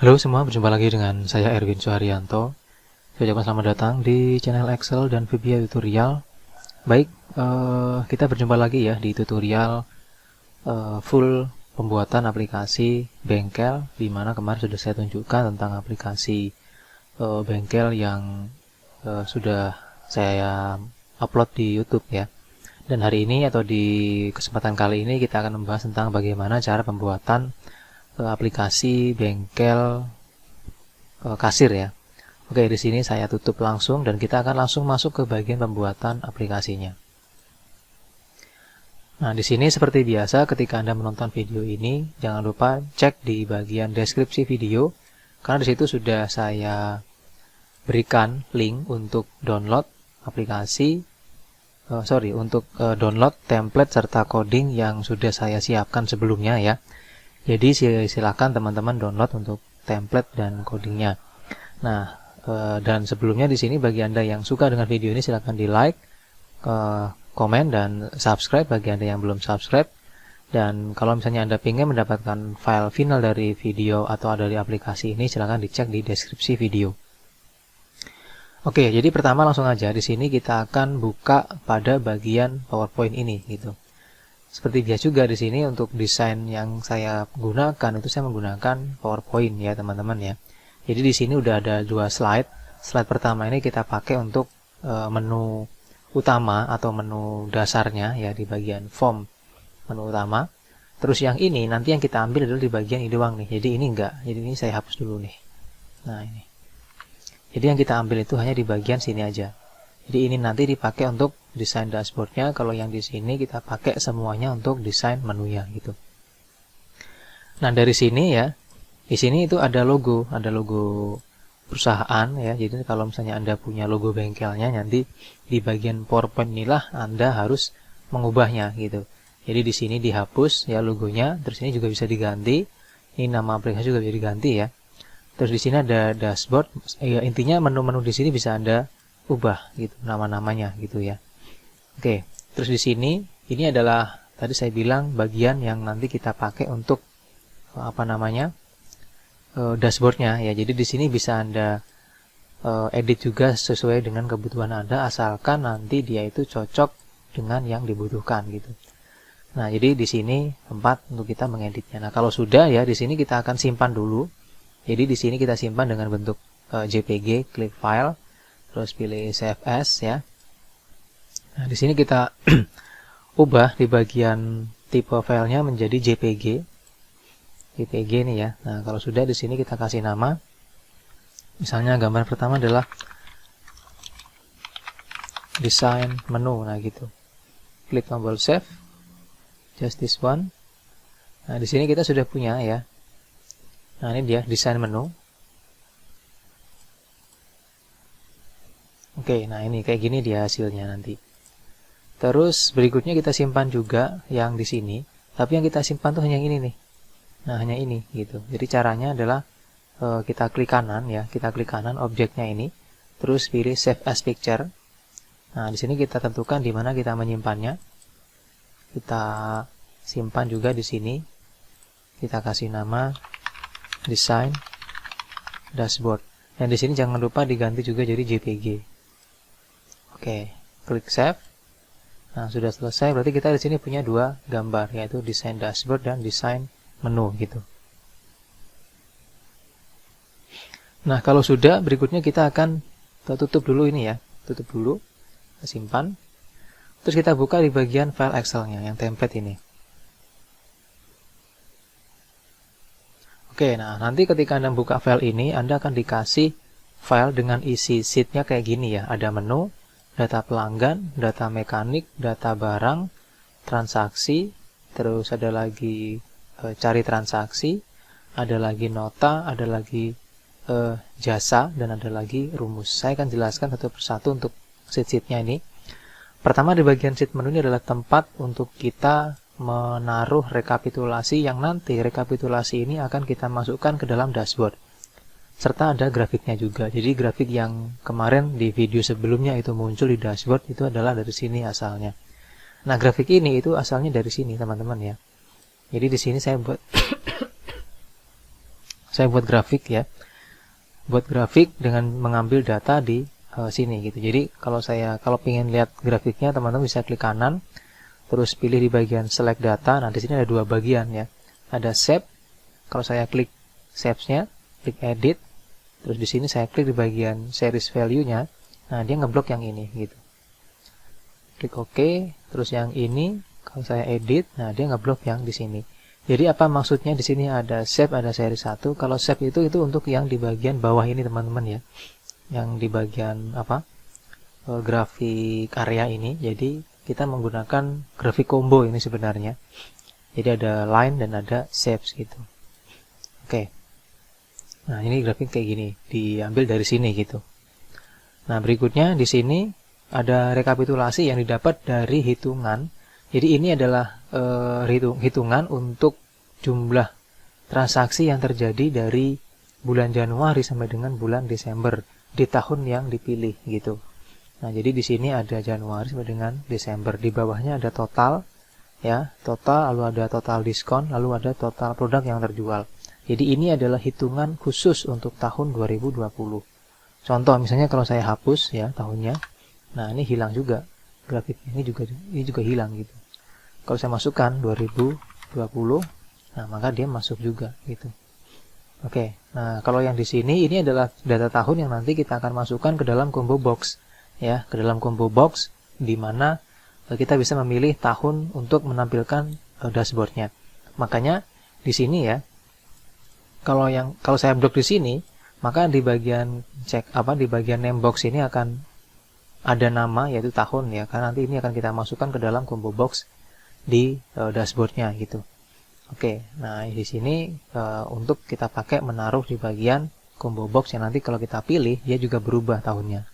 Halo semua, berjumpa lagi dengan saya Erwin Suharyanto. Saya ucapkan selamat datang di channel Excel dan VBA Tutorial. Baik, kita berjumpa lagi ya di tutorial full pembuatan aplikasi bengkel, di mana kemarin sudah saya tunjukkan tentang aplikasi bengkel yang sudah saya upload di YouTube ya. Dan hari ini atau di kesempatan kali ini kita akan membahas tentang bagaimana cara pembuatan aplikasi bengkel kasir ya. Oke, di sini saya tutup langsung dan kita akan langsung masuk ke bagian pembuatan aplikasinya. Nah, di sini seperti biasa ketika Anda menonton video ini, jangan lupa cek di bagian deskripsi video karena di situ sudah saya berikan link untuk download aplikasi untuk download template serta coding yang sudah saya siapkan sebelumnya ya. Jadi silakan teman-teman download untuk template dan codingnya. Nah, dan sebelumnya di sini bagi Anda yang suka dengan video ini silakan di like, komen dan subscribe bagi Anda yang belum subscribe. Dan kalau misalnya Anda ingin mendapatkan file final dari video atau dari aplikasi ini silakan dicek di deskripsi video. Oke, jadi pertama langsung aja di sini kita akan buka pada bagian PowerPoint ini gitu. Seperti biasa juga di sini untuk desain yang saya gunakan itu saya menggunakan PowerPoint ya teman-teman ya. Jadi di sini udah ada dua slide. Slide pertama ini kita pakai untuk menu utama atau menu dasarnya ya di bagian form menu utama. Terus yang ini nanti yang kita ambil adalah di bagian ini doang nih. Jadi ini enggak. Jadi ini saya hapus dulu nih. Nah ini. Jadi yang kita ambil itu hanya di bagian sini aja. Jadi ini nanti dipakai untuk desain dashboardnya. Kalau yang di sini kita pakai semuanya untuk desain menunya gitu. Nah dari sini ya, di sini itu ada logo perusahaan ya. Jadi kalau misalnya Anda punya logo bengkelnya, nanti di bagian PowerPoint inilah Anda harus mengubahnya gitu. Jadi di sini dihapus ya logonya. Terus ini juga bisa diganti. Ini nama aplikasi juga bisa diganti ya. Terus di sini ada dashboard. Ya, intinya menu-menu di sini bisa Anda ubah gitu nama-namanya gitu ya. Oke, terus di sini ini adalah tadi saya bilang bagian yang nanti kita pakai untuk dashboardnya ya. Jadi di sini bisa Anda edit juga sesuai dengan kebutuhan Anda asalkan nanti dia itu cocok dengan yang dibutuhkan gitu. Nah, jadi di sini tempat untuk kita mengeditnya. Nah, kalau sudah ya di sini kita akan simpan dulu. Jadi di sini kita simpan dengan bentuk JPG, klik file, terus pilih save as ya. Nah, di sini kita ubah di bagian tipe filenya menjadi JPG. JPG nih ya. Nah, kalau sudah di sini kita kasih nama. Misalnya gambar pertama adalah desain menu. Nah, gitu. Klik tombol save. Just this one. Nah, di sini kita sudah punya ya. Nah, ini dia desain menu. Oke, nah ini kayak gini dia hasilnya nanti. Terus berikutnya kita simpan juga yang di sini, tapi yang kita simpan tuh hanya ini nih. Nah, hanya ini gitu. Jadi caranya adalah kita klik kanan ya, kita klik kanan objeknya ini, terus pilih save as picture. Nah, di sini kita tentukan di mana kita menyimpannya. Kita simpan juga di sini. Kita kasih nama desain dashboard. Dan di sini jangan lupa diganti juga jadi JPG. Oke, klik save. Nah, sudah selesai. Berarti kita di sini punya dua gambar, yaitu desain dashboard dan desain menu gitu. Nah, kalau sudah, berikutnya kita akan tutup dulu ini ya. Tutup dulu, kita simpan. Terus kita buka di bagian file Excel-nya yang template ini. Oke, nah nanti ketika Anda buka file ini, Anda akan dikasih file dengan isi sheet-nya kayak gini ya. Ada menu, data pelanggan, data mekanik, data barang, transaksi, terus ada lagi cari transaksi, ada lagi nota, ada lagi jasa, dan ada lagi rumus. Saya akan jelaskan satu persatu untuk sheet-sheet-nya ini. Pertama di bagian sheet menu ini adalah tempat untuk kita menaruh rekapitulasi yang nanti rekapitulasi ini akan kita masukkan ke dalam dashboard. Serta ada grafiknya juga. Jadi grafik yang kemarin di video sebelumnya itu muncul di dashboard itu adalah dari sini asalnya. Nah, grafik ini itu asalnya dari sini teman-teman ya. Jadi di sini saya buat saya buat grafik ya. Buat grafik dengan mengambil data di sini gitu. Jadi kalau ingin lihat grafiknya, teman-teman bisa klik kanan, terus pilih di bagian select data. Nah, di sini ada dua bagian ya. Ada save. Kalau saya klik save-nya, klik edit, terus di sini saya klik di bagian series value-nya. Nah, dia ngeblok yang ini gitu. Klik OK, terus yang ini kalau saya edit, nah dia ngeblok yang di sini. Jadi apa maksudnya di sini ada save, ada seri 1. Kalau save itu untuk yang di bagian bawah ini teman-teman ya. Yang di bagian grafik area ini. Jadi kita menggunakan grafik combo ini sebenarnya. Jadi ada line dan ada shapes gitu. Oke. Nah, ini grafik kayak gini, diambil dari sini gitu. Nah, berikutnya di sini ada rekapitulasi yang didapat dari hitungan. Jadi ini adalah hitungan untuk jumlah transaksi yang terjadi dari bulan Januari sampai dengan bulan Desember di tahun yang dipilih gitu. Nah, jadi di sini ada Januari sampai dengan Desember. Di bawahnya ada total ya, total, lalu ada total diskon, lalu ada total produk yang terjual. Jadi ini adalah hitungan khusus untuk tahun 2020. Contoh misalnya kalau saya hapus ya tahunnya. Nah, ini hilang juga. Grafik ini juga hilang gitu. Kalau saya masukkan 2020, nah maka dia masuk juga gitu. Oke. Nah, kalau yang di sini ini adalah data tahun yang nanti kita akan masukkan ke dalam combo box ya, ke dalam combo box di mana kita bisa memilih tahun untuk menampilkan dashboardnya. Makanya di sini ya, kalau saya blok di sini, maka di bagian di bagian name box ini akan ada nama yaitu tahun ya, karena nanti ini akan kita masukkan ke dalam combo box di dashboardnya gitu. Oke, nah di sini untuk kita pakai menaruh di bagian combo box yang nanti kalau kita pilih dia juga berubah tahunnya.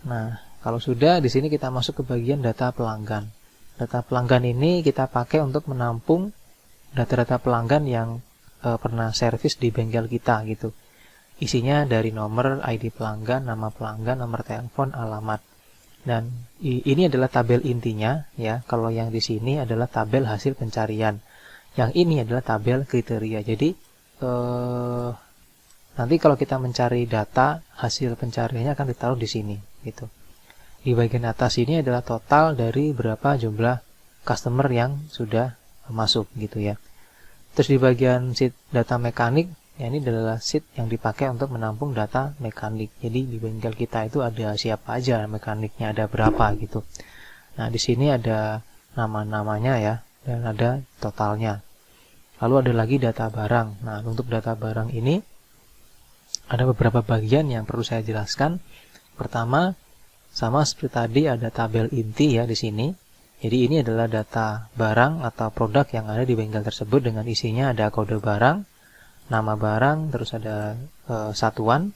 Nah, kalau sudah di sini kita masuk ke bagian data pelanggan. Data pelanggan ini kita pakai untuk menampung data-data pelanggan yang pernah servis di bengkel kita gitu. Isinya dari nomor ID pelanggan, nama pelanggan, nomor telepon, alamat. Dan ini adalah tabel intinya ya. Kalau yang di sini adalah tabel hasil pencarian. Yang ini adalah tabel kriteria. Jadi nanti kalau kita mencari data hasil pencariannya akan ditaruh di sini gitu. Di bagian atas ini adalah total dari berapa jumlah customer yang sudah masuk gitu ya. Terus di bagian sheet data mekanik, ya ini adalah sheet yang dipakai untuk menampung data mekanik. Jadi di bengkel kita itu ada siapa aja mekaniknya, ada berapa gitu. Nah, di sini ada nama-namanya ya, dan ada totalnya. Lalu ada lagi data barang. Nah, untuk data barang ini ada beberapa bagian yang perlu saya jelaskan. Pertama, sama seperti tadi ada tabel inti ya di sini. Jadi ini adalah data barang atau produk yang ada di bengkel tersebut dengan isinya ada kode barang, nama barang, terus ada satuan,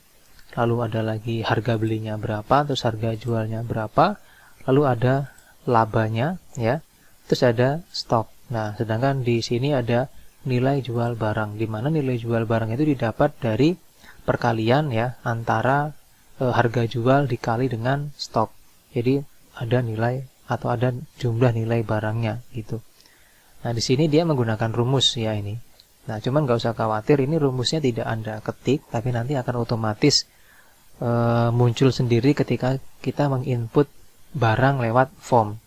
lalu ada lagi harga belinya berapa, terus harga jualnya berapa, lalu ada labanya ya, terus ada stok. Nah, sedangkan di sini ada nilai jual barang, di mana nilai jual barang itu didapat dari perkalian ya antara harga jual dikali dengan stok. Jadi ada nilai atau ada jumlah nilai barangnya gitu. Nah, di sini dia menggunakan rumus ya ini. Nah, cuman nggak usah khawatir, ini rumusnya tidak Anda ketik, tapi nanti akan otomatis muncul sendiri ketika kita menginput barang lewat form.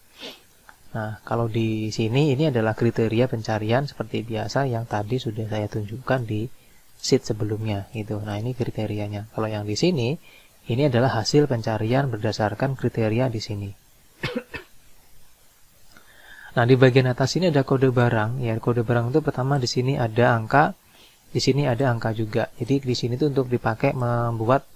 Nah, kalau di sini ini adalah kriteria pencarian seperti biasa yang tadi sudah saya tunjukkan di sheet sebelumnya gitu. Nah, ini kriterianya. Kalau yang di sini ini adalah hasil pencarian berdasarkan kriteria di sini. Nah, di bagian atas ini ada kode barang. Ya, kode barang itu pertama di sini ada angka, di sini ada angka juga. Jadi di sini tuh untuk dipakai membuat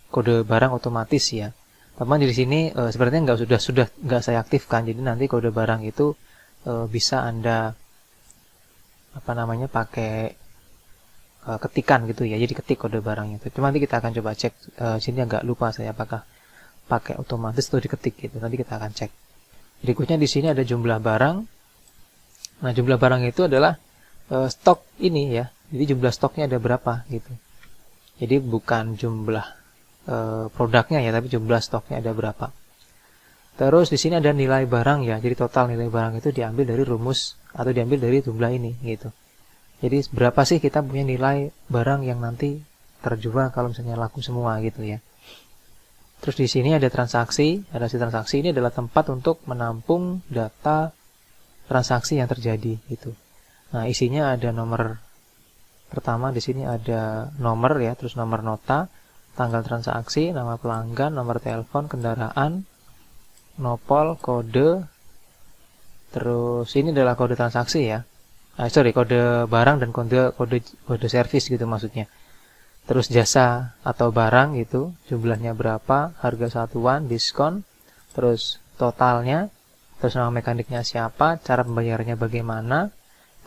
kode barang otomatis ya. Teman di sini sebenarnya sudah nggak saya aktifkan. Jadi nanti kode barang itu bisa Anda pakai ketikan gitu ya. Jadi ketik kode barang itu. Cuma nanti kita akan coba cek. Sini agak lupa saya apakah pakai otomatis atau diketik gitu. Nanti kita akan cek. Berikutnya di sini ada jumlah barang. Nah, jumlah barang itu adalah stok ini ya. Jadi jumlah stoknya ada berapa gitu. Jadi bukan jumlah produknya ya, tapi jumlah stoknya ada berapa. Terus di sini ada nilai barang ya. Jadi total nilai barang itu diambil dari rumus atau diambil dari jumlah ini gitu. Jadi berapa sih kita punya nilai barang yang nanti terjual kalau misalnya laku semua gitu ya. Terus di sini ada transaksi, ada si transaksi ini adalah tempat untuk menampung data transaksi yang terjadi gitu. Nah, isinya ada nomor pertama di sini ada nomor ya, terus nomor nota, tanggal transaksi, nama pelanggan, nomor telepon, kendaraan, nopol, kode, terus ini adalah kode transaksi ya. Kode barang dan kode servis gitu maksudnya. Terus jasa atau barang itu jumlahnya berapa, harga satuan, diskon, terus totalnya, terus nama mekaniknya siapa, cara pembayarannya bagaimana,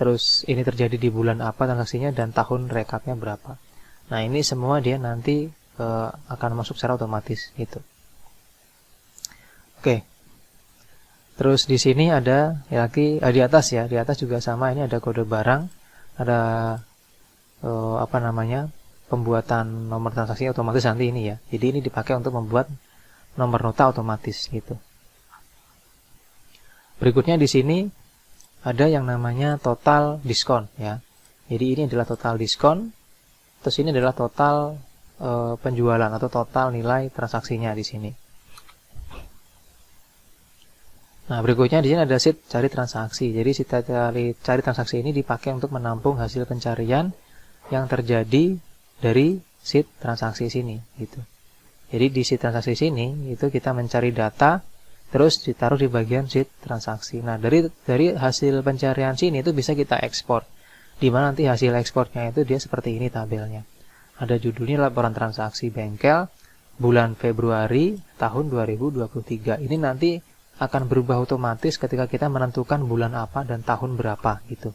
terus ini terjadi di bulan apa transaksinya, dan tahun rekapnya berapa. Nah, ini semua dia nanti akan masuk secara otomatis gitu. Oke. Terus di sini ada ya lagi di atas ya, di atas juga sama, ini ada kode barang, ada pembuatan nomor transaksi otomatis nanti ini ya. Jadi ini dipakai untuk membuat nomor nota otomatis gitu. Berikutnya di sini ada yang namanya total diskon ya. Jadi ini adalah total diskon. Terus ini adalah total penjualan atau total nilai transaksinya di sini. Nah, berikutnya di sini ada sheet cari transaksi. Jadi sheet cari transaksi ini dipakai untuk menampung hasil pencarian yang terjadi dari sheet transaksi sini gitu. Jadi di sheet transaksi sini itu kita mencari data terus ditaruh di bagian sheet transaksi. Nah, dari hasil pencarian sini itu bisa kita ekspor. Di mana nanti hasil ekspornya itu dia seperti ini tabelnya. Ada judulnya laporan transaksi bengkel bulan Februari tahun 2023. Ini nanti akan berubah otomatis ketika kita menentukan bulan apa dan tahun berapa gitu.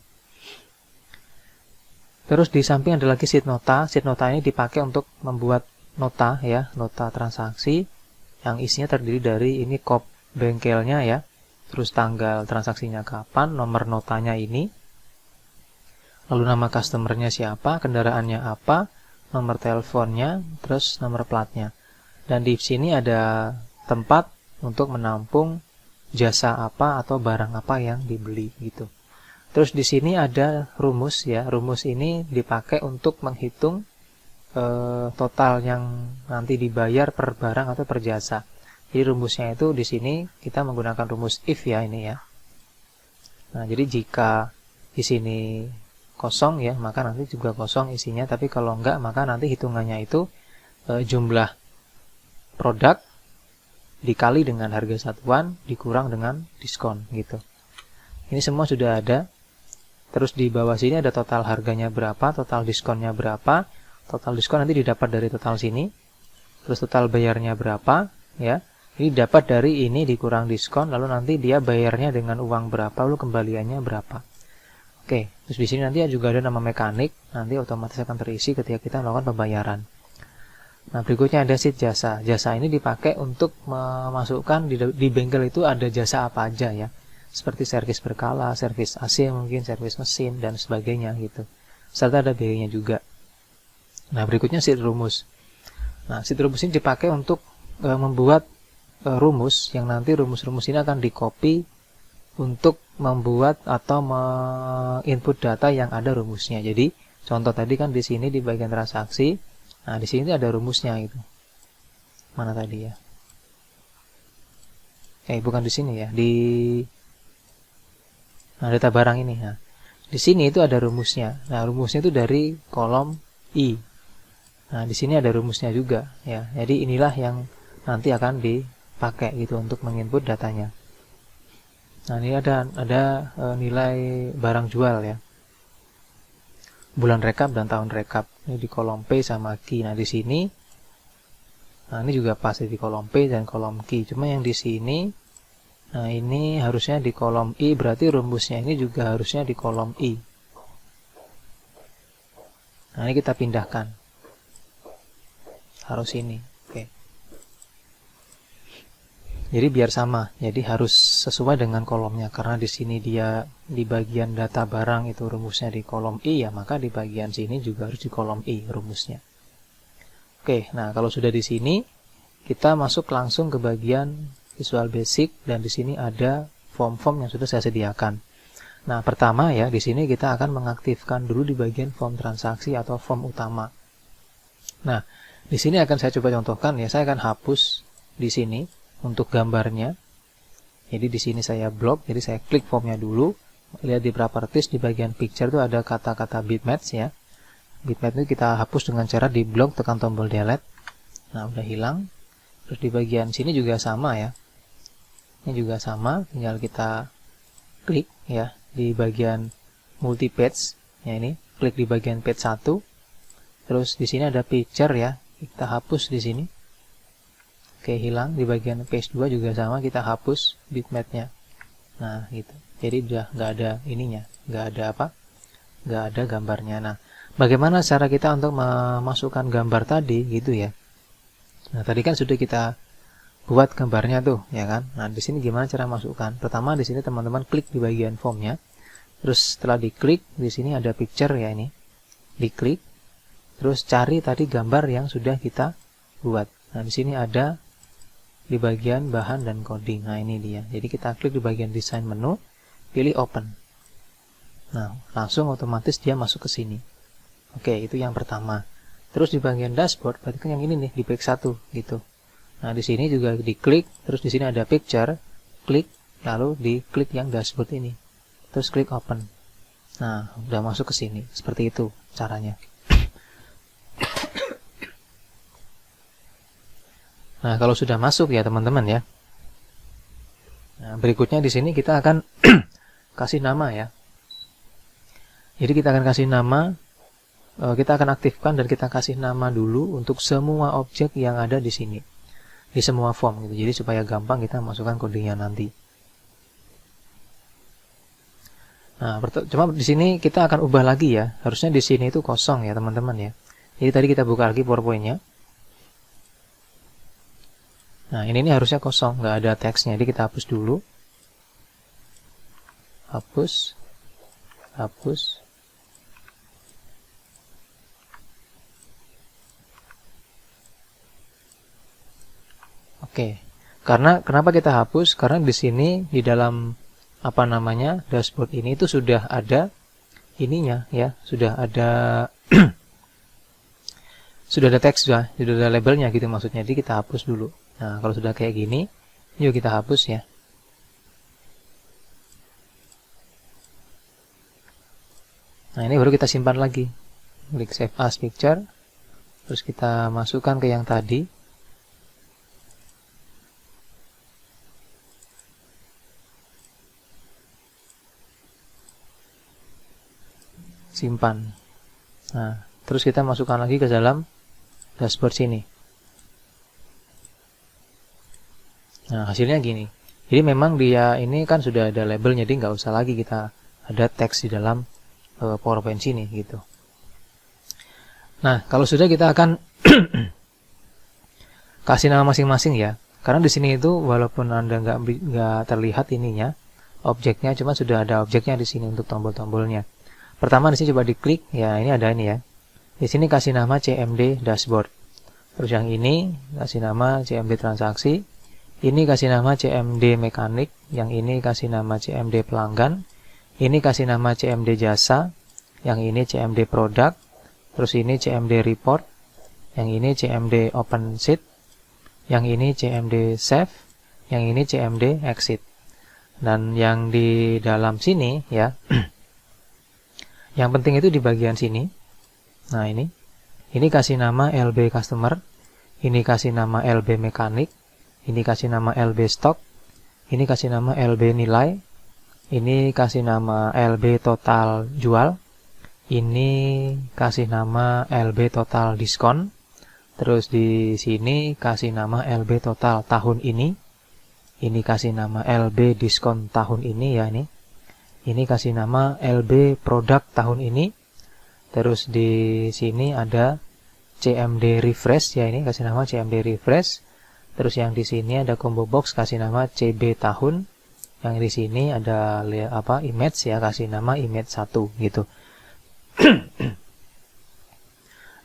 Terus di samping ada lagi sheet nota. Sheet nota ini dipakai untuk membuat nota ya, nota transaksi yang isinya terdiri dari ini kop bengkelnya ya, terus tanggal transaksinya kapan, nomor notanya ini, lalu nama customernya siapa, kendaraannya apa, nomor teleponnya, terus nomor platnya. Dan di sini ada tempat untuk menampung jasa apa atau barang apa yang dibeli gitu. Terus di sini ada rumus ya. Rumus ini dipakai untuk menghitung total yang nanti dibayar per barang atau per jasa. Jadi rumusnya itu di sini kita menggunakan rumus if ya ini ya. Nah, jadi jika di sini kosong ya, maka nanti juga kosong isinya. Tapi kalau enggak, maka nanti hitungannya itu jumlah produk dikali dengan harga satuan dikurang dengan diskon gitu. Ini semua sudah ada. Terus di bawah sini ada total harganya berapa, total diskonnya berapa. Total diskon nanti didapat dari total sini. Terus total bayarnya berapa ya. Ini dapat dari ini dikurang diskon, lalu nanti dia bayarnya dengan uang berapa, lalu kembaliannya berapa. Oke, terus di sini nanti juga ada nama mekanik, nanti otomatis akan terisi ketika kita melakukan pembayaran. Nah, berikutnya ada sheet jasa. Jasa ini dipakai untuk memasukkan di bengkel itu ada jasa apa aja ya. Seperti servis berkala, servis AC mungkin, servis mesin, dan sebagainya gitu. Serta ada biayanya juga. Nah, berikutnya sheet rumus. Nah, sheet rumus ini dipakai untuk membuat rumus, yang nanti rumus-rumus ini akan di-copy untuk membuat atau input data yang ada rumusnya. Jadi, contoh tadi kan di sini di bagian transaksi, nah di sini ada rumusnya itu. Mana tadi ya? Bukan di sini ya, nah, data barang ini. Nah, di sini itu ada rumusnya. Nah, rumusnya itu dari kolom I. Nah, di sini ada rumusnya juga ya. Jadi inilah yang nanti akan dipakai gitu untuk menginput datanya. Nah, ini ada nilai barang jual ya. Bulan rekap dan tahun rekap. Ini di kolom P sama Q. Nah, di sini nah ini juga pasti di kolom P dan kolom Q. Cuma yang di sini nah ini harusnya di kolom I, berarti rumusnya ini juga harusnya di kolom I. Nah, ini kita pindahkan. Harus ini. Oke. Jadi biar sama. Jadi harus sesuai dengan kolomnya, karena di sini dia di bagian data barang itu rumusnya di kolom I ya, maka di bagian sini juga harus di kolom I rumusnya. Oke, nah kalau sudah di sini kita masuk langsung ke bagian Visual Basic, dan di sini ada form-form yang sudah saya sediakan. Nah, pertama ya, di sini kita akan mengaktifkan dulu di bagian form transaksi atau form utama. Nah, di sini akan saya coba contohkan ya, saya akan hapus di sini untuk gambarnya. Jadi di sini saya blok, jadi saya klik formnya dulu. Lihat di properties di bagian picture itu ada kata-kata bitmaps ya. Bitmap itu kita hapus dengan cara di blok, tekan tombol delete. Nah, udah hilang. Terus di bagian sini juga sama ya. Ini juga sama, tinggal kita klik ya di bagian multi page. Ya, ini klik di bagian page 1. Terus di sini ada picture ya. Kita hapus di sini. Oke, hilang. Di bagian page 2 juga sama, kita hapus bitmapnya. Nah, gitu. Jadi udah nggak ada ininya, nggak ada apa? Nggak ada gambarnya. Nah, bagaimana cara kita untuk memasukkan gambar tadi gitu ya? Nah, tadi kan sudah kita buat gambarnya tuh, ya kan? Nah, di sini gimana cara masukkan? Pertama di sini teman-teman klik di bagian formnya. Terus setelah diklik, di sini ada picture ya ini. Diklik. Terus cari tadi gambar yang sudah kita buat. Nah, di sini ada di bagian bahan dan coding. Nah, ini dia. Jadi kita klik di bagian desain menu, pilih open. Nah, langsung otomatis dia masuk ke sini. Oke, itu yang pertama. Terus di bagian dashboard, berarti kan yang ini nih di page 1 gitu. Nah, di sini juga diklik, terus di sini ada picture, klik, lalu diklik yang dashboard ini. Terus klik open. Nah, udah masuk ke sini. Seperti itu caranya. Nah, kalau sudah masuk ya teman-teman ya. Nah, berikutnya di sini kita akan kasih nama ya. Jadi kita akan kasih nama, kita akan aktifkan dan kita kasih nama dulu untuk semua objek yang ada di sini, di semua form gitu. Jadi supaya gampang kita masukkan kodenya nanti. Nah, cuma di sini kita akan ubah lagi ya. Harusnya di sini itu kosong ya teman-teman ya. Jadi tadi kita buka lagi PowerPoint-nya. Nah, ini harusnya kosong, nggak ada teksnya. Jadi kita hapus dulu. Hapus. Hapus. Oke. Karena kenapa kita hapus? Karena di sini di dalam apa namanya? Dashboard ini itu sudah ada ininya ya, sudah ada sudah ada teks sudah ada labelnya gitu maksudnya. Jadi kita hapus dulu. Nah, kalau sudah kayak gini, yuk kita hapus ya. Nah, ini baru kita simpan lagi. Klik Save As Picture. Terus kita masukkan ke yang tadi. Simpan. Nah, terus kita masukkan lagi ke dalam dashboard sini. Nah, hasilnya gini. Jadi memang dia ini kan sudah ada labelnya, jadi nggak usah lagi kita ada teks di dalam PowerPoint sini gitu. Nah, kalau sudah kita akan kasih nama masing-masing ya. Karena di sini itu walaupun Anda nggak terlihat ininya, objeknya, cuma sudah ada objeknya di sini untuk tombol-tombolnya. Pertama di sini coba diklik, ya ini ada ini ya. Di sini kasih nama CMD Dashboard. Terus yang ini kasih nama CMD Transaksi. Ini kasih nama CMD Mekanik. Yang ini kasih nama CMD Pelanggan. Ini kasih nama CMD Jasa. Yang ini CMD Produk. Terus ini CMD Report. Yang ini CMD Open Sheet. Yang ini CMD Save. Yang ini CMD Exit. Dan yang di dalam sini ya, yang penting itu di bagian sini. Nah, ini kasih nama LB Customer. Ini kasih nama LB Mekanik. Ini kasih nama LB Stock. Ini kasih nama LB Nilai. Ini kasih nama LB Total Jual. Ini kasih nama LB Total Diskon. Terus di sini kasih nama LB Total tahun ini. Ini kasih nama LB Diskon tahun ini ya ini. Ini kasih nama LB Produk tahun ini. Terus di sini ada CMD Refresh ya, ini kasih nama CMD Refresh. Terus yang di sini ada combo box kasih nama CB tahun. Yang di sini ada image ya, kasih nama image 1 gitu.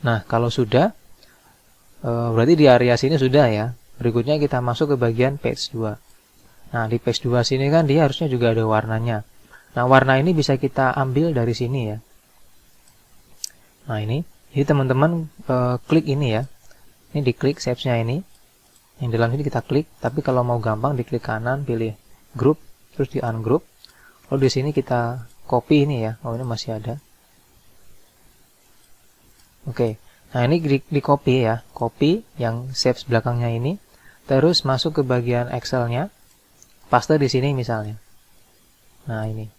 Nah, kalau sudah berarti di area sini sudah ya. Berikutnya kita masuk ke bagian page 2. Nah, di page 2 sini kan dia harusnya juga ada warnanya. Nah, warna ini bisa kita ambil dari sini ya. Nah, ini. Jadi teman-teman klik ini ya. Ini diklik shapes-nya ini. Yang dalam sini kita klik, tapi kalau mau gampang diklik kanan, pilih group, terus di ungroup. Lalu di sini kita copy ini ya. Oh, ini masih ada. Oke. Nah, ini di copy ya. Copy yang shapes belakangnya ini. Terus masuk ke bagian Excel-nya. Paste di sini misalnya. Nah, ini.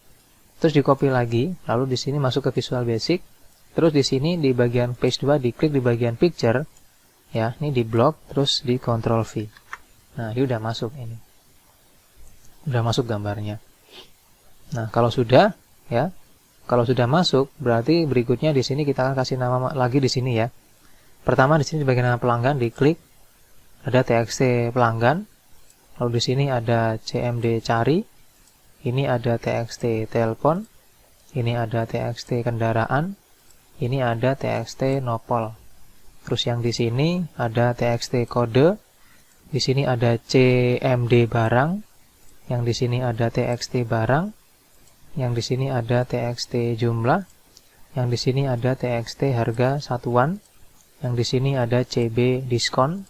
Terus di copy lagi, lalu di sini masuk ke Visual Basic. Terus di sini di bagian page 2 diklik di bagian picture. Ya, ini di block, terus di Ctrl V. Nah, ini udah masuk ini. Udah masuk gambarnya. Nah, kalau sudah ya, kalau sudah masuk, berarti berikutnya di sini kita akan kasih nama lagi di sini ya. Pertama di sini di bagian nama pelanggan diklik, ada txt pelanggan. Lalu di sini ada cmd cari. Ini ada txt telepon. Ini ada txt kendaraan. Ini ada txt nopol. Terus yang di sini ada txt kode. Di sini ada cmd barang. Yang di sini ada txt barang. Yang di sini ada txt jumlah. Yang di sini ada txt harga satuan. Yang di sini ada cb diskon.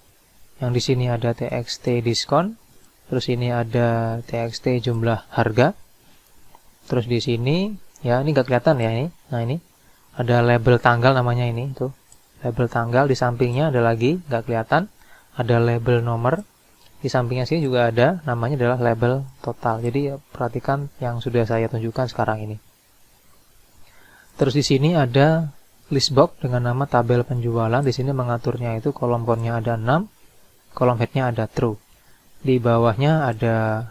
Yang di sini ada txt diskon. Terus ini ada txt jumlah harga. Terus di sini ya, ini nggak kelihatan ya ini. Nah, ini ada label tanggal namanya ini tuh. Label tanggal di sampingnya ada lagi nggak kelihatan. Ada label nomor. Di sampingnya sini juga ada, namanya adalah label total. Jadi ya, perhatikan yang sudah saya tunjukkan sekarang ini. Terus di sini ada list box dengan nama tabel penjualan. Di sini mengaturnya itu kolom count-nya ada 6, kolom head-nya ada true. Di bawahnya ada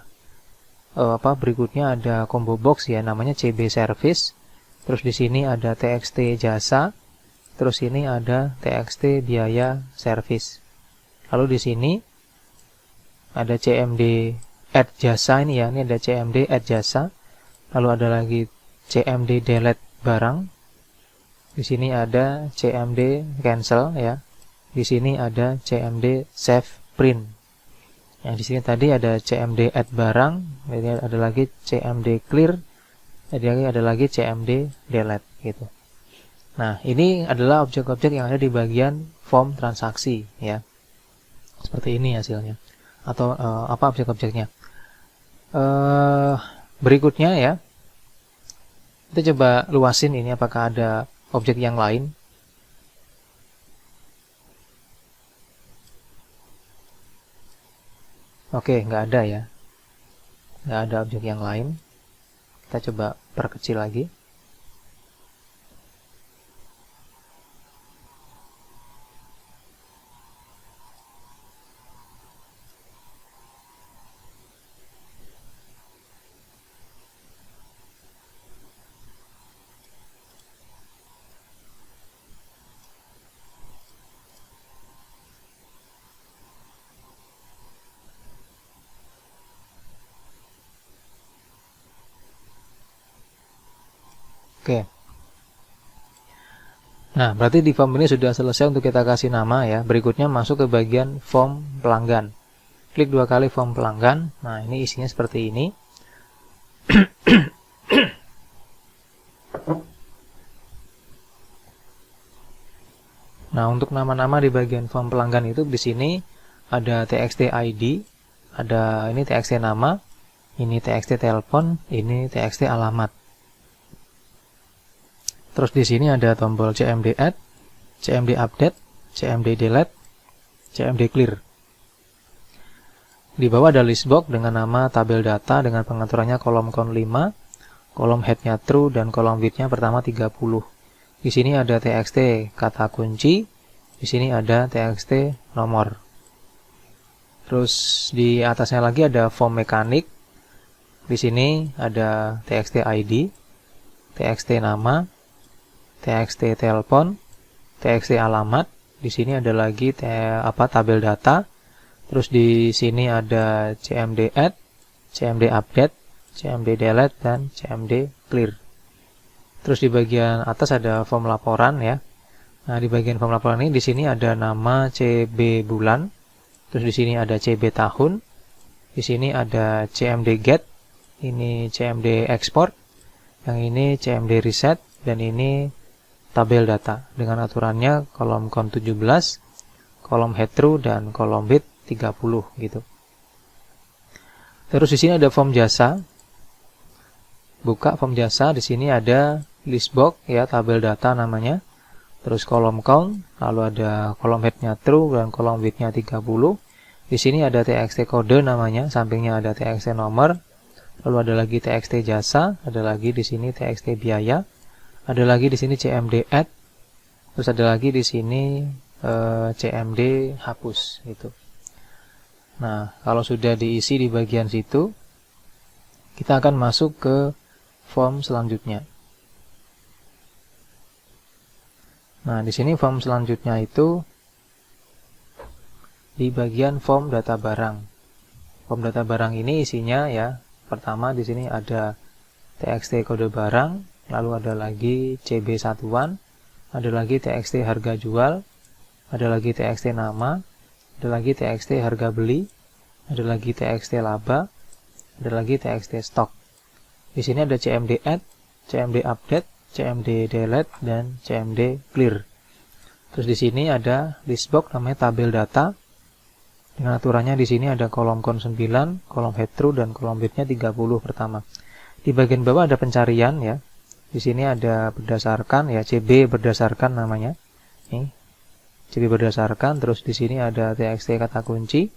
berikutnya ada combo box ya, namanya CB service. Terus di sini ada txt jasa. Terus ini ada txt biaya service. Lalu di sini ada cmd add jasa ini ya, ini ada cmd add jasa. Lalu ada lagi cmd delete barang. Di sini ada cmd cancel ya. Di sini ada cmd save print. Yang di sini tadi ada cmd add barang, jadi ada lagi cmd clear, jadi ada lagi cmd delete gitu. Nah, ini adalah objek-objek yang ada di bagian form transaksi ya. Seperti ini hasilnya. Atau apa objek-objeknya. Berikutnya ya, kita coba luasin ini apakah ada objek yang lain. Oke, nggak ada ya. Nggak ada objek yang lain. Kita coba perkecil lagi. Oke. Nah, berarti di form ini sudah selesai untuk kita kasih nama ya. Berikutnya masuk ke bagian form pelanggan. Klik 2 kali form pelanggan. Nah, ini isinya seperti ini. Nah, untuk nama-nama di bagian form pelanggan itu di sini ada txt ID, ada ini txt nama, ini txt telepon, ini txt alamat. Terus di sini ada tombol cmd add, cmd update, cmd delete, cmd clear. Di bawah ada list box dengan nama tabel data dengan pengaturannya kolom count 5, kolom head-nya true dan kolom width-nya pertama 30. Di sini ada txt kata kunci, di sini ada txt nomor. Terus di atasnya lagi ada form mekanik. Di sini ada txt ID, txt nama, txt telepon, txt alamat. Di sini ada lagi tabel data. Terus di sini ada cmd add, cmd update, cmd delete dan cmd clear. Terus di bagian atas ada form laporan ya. Nah, di bagian form laporan ini di sini ada nama CB bulan, Terus di sini ada CB tahun. Di sini ada CMD get. Ini CMD export. Yang ini CMD reset. Dan ini tabel data. Dengan aturannya kolom count 17, kolom head true, dan kolom width 30 gitu. Terus di sini ada form jasa. Buka form jasa. Di sini ada list box ya, tabel data namanya. Terus kolom count, lalu ada kolom headnya true dan kolom widthnya 30. Di sini ada txt kode namanya, sampingnya ada txt nomor, lalu ada lagi txt jasa, ada lagi di sini txt biaya, ada lagi di sini cmd add, terus ada lagi di sini cmd hapus gitu. Nah, kalau sudah diisi di bagian situ, kita akan masuk ke form selanjutnya. Nah, di sini form selanjutnya itu di bagian form data barang. Form data barang ini isinya ya, pertama di sini ada txt kode barang, lalu ada lagi CB satuan, ada lagi txt harga jual, ada lagi txt nama, ada lagi txt harga beli, ada lagi txt laba, ada lagi txt stok. Di sini ada cmd add, cmd update, cmd delete, dan cmd clear. Terus di sini ada list box namanya tabel data. Dengan aturannya di sini ada kolom count 9, kolom head true, dan kolom widthnya 30 pertama. Di bagian bawah ada pencarian ya. Di sini ada berdasarkan ya, CB berdasarkan namanya. Nih, CB berdasarkan. Terus di sini ada txt kata kunci.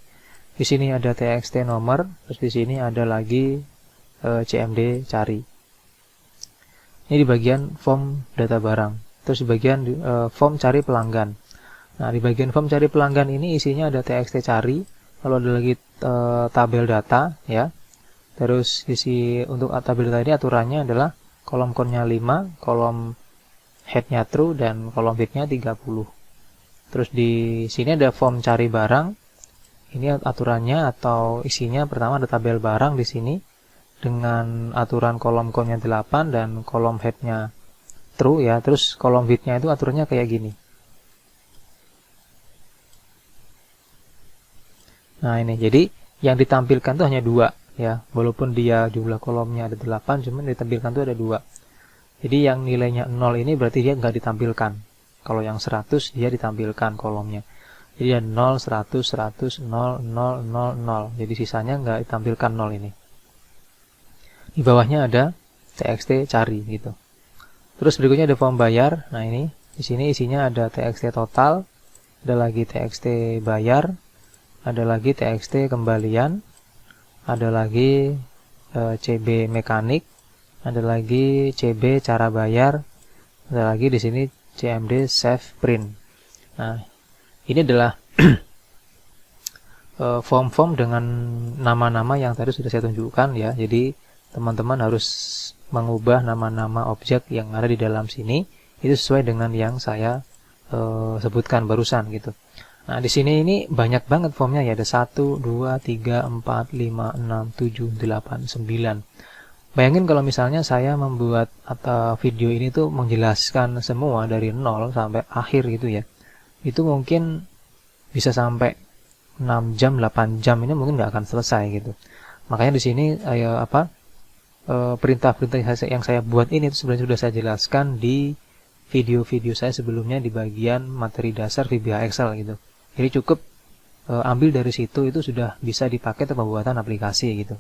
Di sini ada txt nomor. Terus di sini ada lagi cmd cari. Ini di bagian form data barang. Terus di bagian form cari pelanggan. Nah, di bagian form cari pelanggan ini isinya ada txt cari, lalu ada lagi tabel data ya. Terus untuk tabel data ini aturannya adalah kolom count-nya 5, kolom head-nya true, dan kolom width-nya 30. Terus di sini ada form cari barang. Ini aturannya atau isinya pertama ada tabel barang di sini dengan aturan kolom count-nya 8 dan kolom head-nya true ya. Terus kolom width-nya itu aturannya kayak gini. Nah, ini jadi yang ditampilkan tuh hanya 2 ya. Walaupun dia jumlah kolomnya ada 8, cuman ditampilkan tuh ada 2. Jadi yang nilainya 0 ini berarti dia nggak ditampilkan. Kalau yang 100 dia ditampilkan kolomnya. Jadi ada 0, 100, 100, 0, 0, 0, 0. Jadi sisanya nggak ditampilkan 0 ini. Di bawahnya ada txt cari gitu. Terus berikutnya ada form bayar. Nah, ini di sini isinya ada txt total, ada lagi txt bayar, ada lagi txt kembalian, ada lagi CB mekanik, ada lagi CB cara bayar, ada lagi di sini CMD save print. Nah, ini adalah form-form dengan nama-nama yang tadi sudah saya tunjukkan ya. Jadi teman-teman harus mengubah nama-nama objek yang ada di dalam sini itu sesuai dengan yang saya sebutkan barusan gitu. Nah, di sini ini banyak banget formnya ya, ada 1, 2, 3, 4, 5, 6, 7, 8, 9. Bayangin kalau misalnya saya membuat atau video ini tuh menjelaskan semua dari 0 sampai akhir gitu ya. Itu mungkin bisa sampai 6 jam, 8 jam ini mungkin nggak akan selesai gitu. Makanya di sini perintah-perintah yang saya buat ini itu sebenarnya sudah saya jelaskan di video-video saya sebelumnya di bagian materi dasar VBA Excel gitu. Jadi cukup ambil dari situ, itu sudah bisa dipakai untuk pembuatan aplikasi gitu.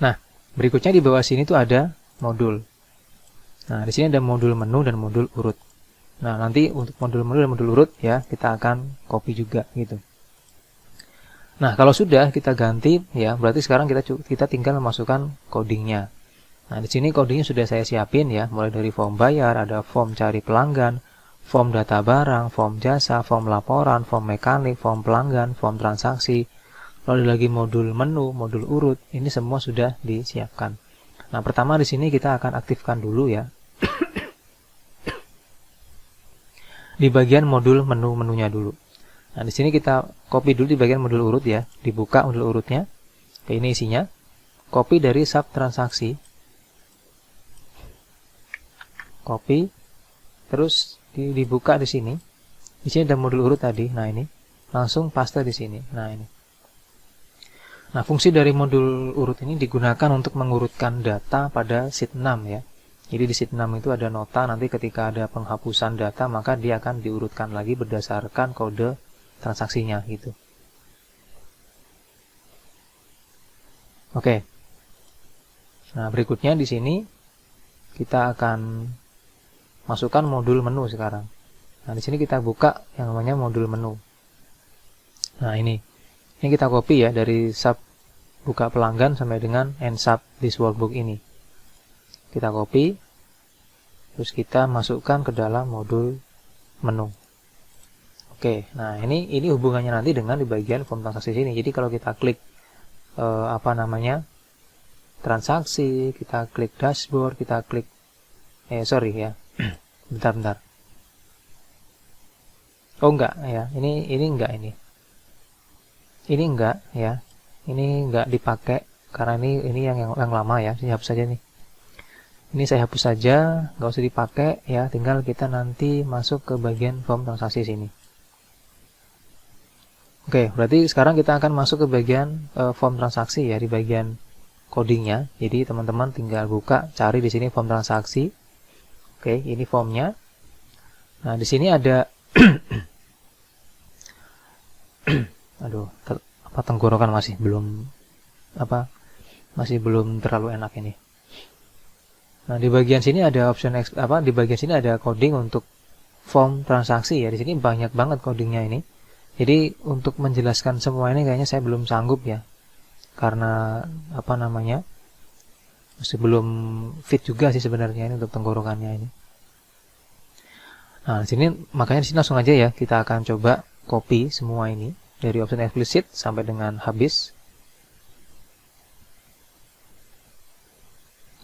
Nah, berikutnya di bawah sini tuh ada modul. Nah, di sini ada modul menu dan modul urut. Nah, nanti untuk modul menu dan modul urut ya kita akan copy juga gitu. Nah, kalau sudah kita ganti ya, berarti sekarang kita tinggal memasukkan codingnya. Nah, di sini codingnya sudah saya siapin ya, mulai dari form bayar, ada form cari pelanggan, form data barang, form jasa, form laporan, form mekanik, form pelanggan, form transaksi, lalu ada lagi modul menu, modul urut. Ini semua sudah disiapkan. Nah, pertama di sini kita akan aktifkan dulu ya. Di bagian modul menu-menunya dulu. Nah, di sini kita copy dulu di bagian modul urut ya. Dibuka modul urutnya. Ini isinya. Copy dari sub transaksi. Copy. Terus dibuka di sini. Di sini ada modul urut tadi. Nah, ini langsung paste di sini. Nah, ini. Nah, fungsi dari modul urut ini digunakan untuk mengurutkan data pada sheet 6 ya. Jadi di sheet 6 itu ada nota, nanti ketika ada penghapusan data maka dia akan diurutkan lagi berdasarkan kode transaksinya gitu. Oke. Nah, berikutnya di sini kita akan masukkan modul menu sekarang. Nah, di sini kita buka yang namanya modul menu. Nah, ini kita copy ya dari sub buka pelanggan sampai dengan end sub this workbook ini. Kita copy, terus kita masukkan ke dalam modul menu. Oke, nah ini hubungannya nanti dengan di bagian form transaksi sini. Jadi kalau kita klik transaksi, kita klik dashboard, kita klik sorry ya, bentar. Oh enggak ya, ini enggak ini. Ini enggak ya, ini enggak dipakai karena ini yang lama ya. Saya hapus saja nih. Ini saya hapus saja, nggak usah dipakai ya. Tinggal kita nanti masuk ke bagian form transaksi sini. Oke, berarti sekarang kita akan masuk ke bagian form transaksi ya, di bagian codingnya. Jadi teman-teman tinggal buka, cari di sini form transaksi. Oke, ini formnya. Nah, di sini ada aduh, tenggorokan masih belum terlalu enak ini. Nah, di bagian sini ada option di bagian sini ada coding untuk form transaksi ya. Di sini banyak banget codingnya ini. Jadi untuk menjelaskan semua ini kayaknya saya belum sanggup ya. Karena masih belum fit juga sih sebenarnya ini untuk tenggorokannya ini. Nah, di sini makanya di sini langsung aja ya kita akan coba copy semua ini dari option explicit sampai dengan habis.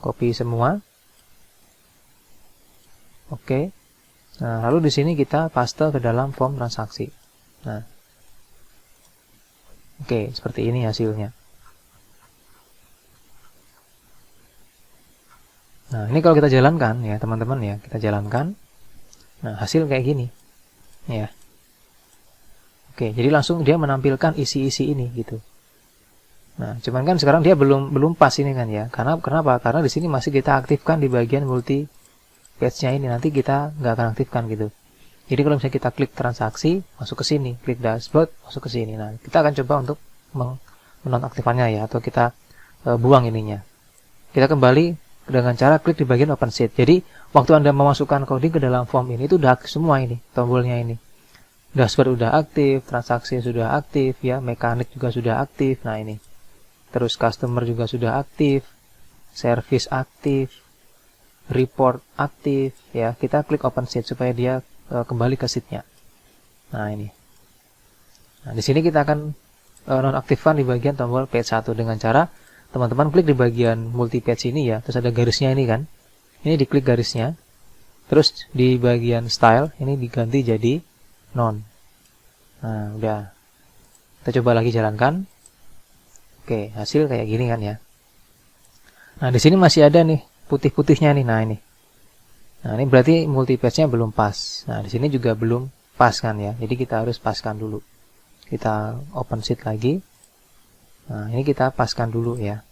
Copy semua. Oke. Nah, lalu di sini kita paste ke dalam form transaksi. Nah. Oke, seperti ini hasilnya. Nah, ini kalau kita jalankan ya, teman-teman ya, kita jalankan. Nah, hasil kayak gini. Ya. Oke, jadi langsung dia menampilkan isi-isi ini gitu. Nah, cuman kan sekarang dia belum pas ini kan ya. Kenapa? Karena di sini masih kita aktifkan di bagian multi page-nya ini. Nanti kita nggak akan aktifkan gitu. Jadi kalau misalnya kita klik transaksi, masuk ke sini, klik dashboard, masuk ke sini. Nah, kita akan coba untuk menonaktifkannya ya, atau kita buang ininya. Kita kembali dengan cara klik di bagian open sheet. Jadi waktu Anda memasukkan coding ke dalam form ini itu udah semua ini tombolnya ini. Dashboard udah aktif, transaksi sudah aktif ya, mekanik juga sudah aktif. Nah, ini. Terus customer juga sudah aktif, service aktif, report aktif ya. Kita klik open sheet supaya dia kembali ke sheet-nya. Nah, ini. Nah, di sini kita akan nonaktifkan di bagian tombol page 1 dengan cara teman-teman klik di bagian multi page ini ya. Terus ada garisnya ini kan. Ini diklik garisnya. Terus di bagian style ini diganti jadi non. Nah, udah. Kita coba lagi jalankan. Oke, hasil kayak gini kan ya. Nah, di sini masih ada nih putih-putihnya nih. Nah, ini. Nah, ini berarti multi page-nya belum pas. Nah, di sini juga belum pas kan ya. Jadi kita harus paskan dulu. Kita open sheet lagi. Nah, ini kita paskan dulu ya.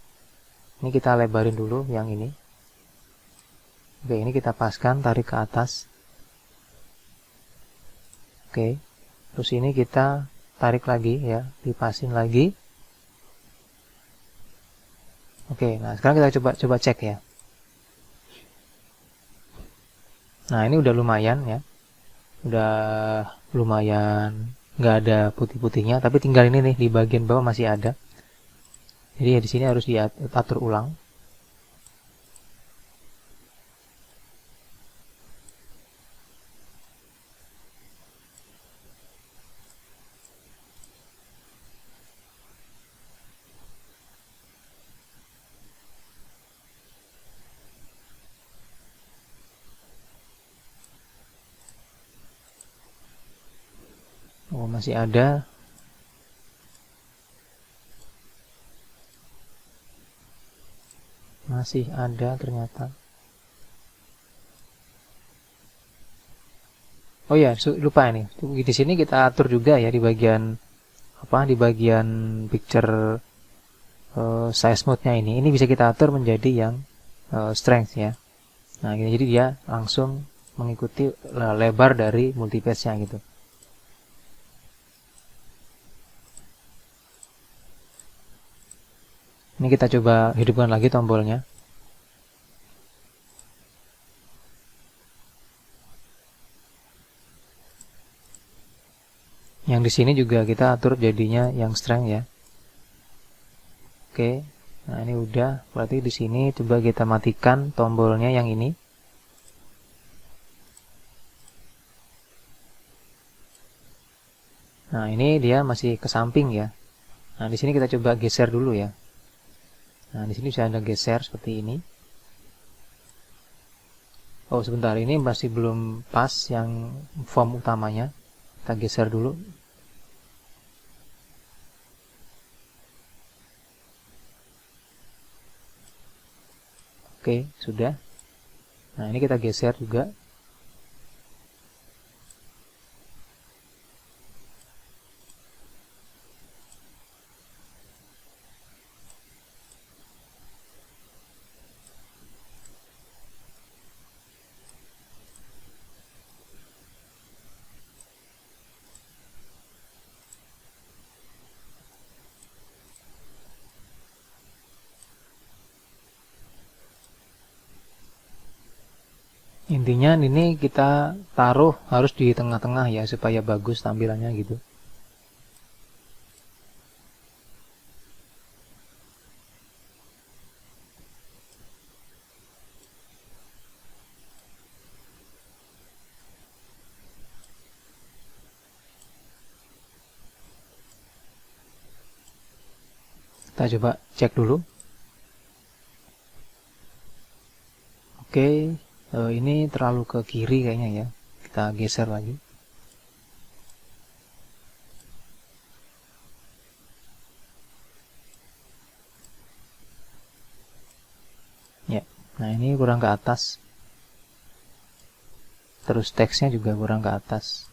Ini kita lebarin dulu yang ini. Oke, ini kita paskan, tarik ke atas. Oke. Terus ini kita tarik lagi ya, dipasin lagi. Oke, nah sekarang kita coba cek ya. Nah, ini udah lumayan ya. Udah lumayan nggak ada putih-putihnya, tapi tinggal ini nih di bagian bawah masih ada. Jadi ya di sini harus diatur ulang. Oh, masih ada. Masih ada ternyata. Oh ya, lupa ini. Di sini kita atur juga ya di bagian apa? Di bagian picture size mode-nya ini. Ini bisa kita atur menjadi yang strength ya. Nah, jadi dia langsung mengikuti lebar dari multipage-nya gitu. Ini kita coba hidupkan lagi tombolnya. Yang di sini juga kita atur jadinya yang strength ya. Oke. Nah, ini udah. Berarti di sini coba kita matikan tombolnya yang ini. Nah, ini dia masih ke samping ya. Nah, di sini kita coba geser dulu ya. Nah, di sini bisa ada geser seperti ini. Oh, sebentar, ini masih belum pas yang form utamanya. Kita geser dulu. Oke, sudah. Nah, ini kita geser juga. Intinya ini kita taruh harus di tengah-tengah ya supaya bagus tampilannya gitu. Kita coba cek dulu. Oke, ini terlalu ke kiri kayaknya ya. Kita geser lagi. Ya, nah ini kurang ke atas. Terus teksnya juga kurang ke atas.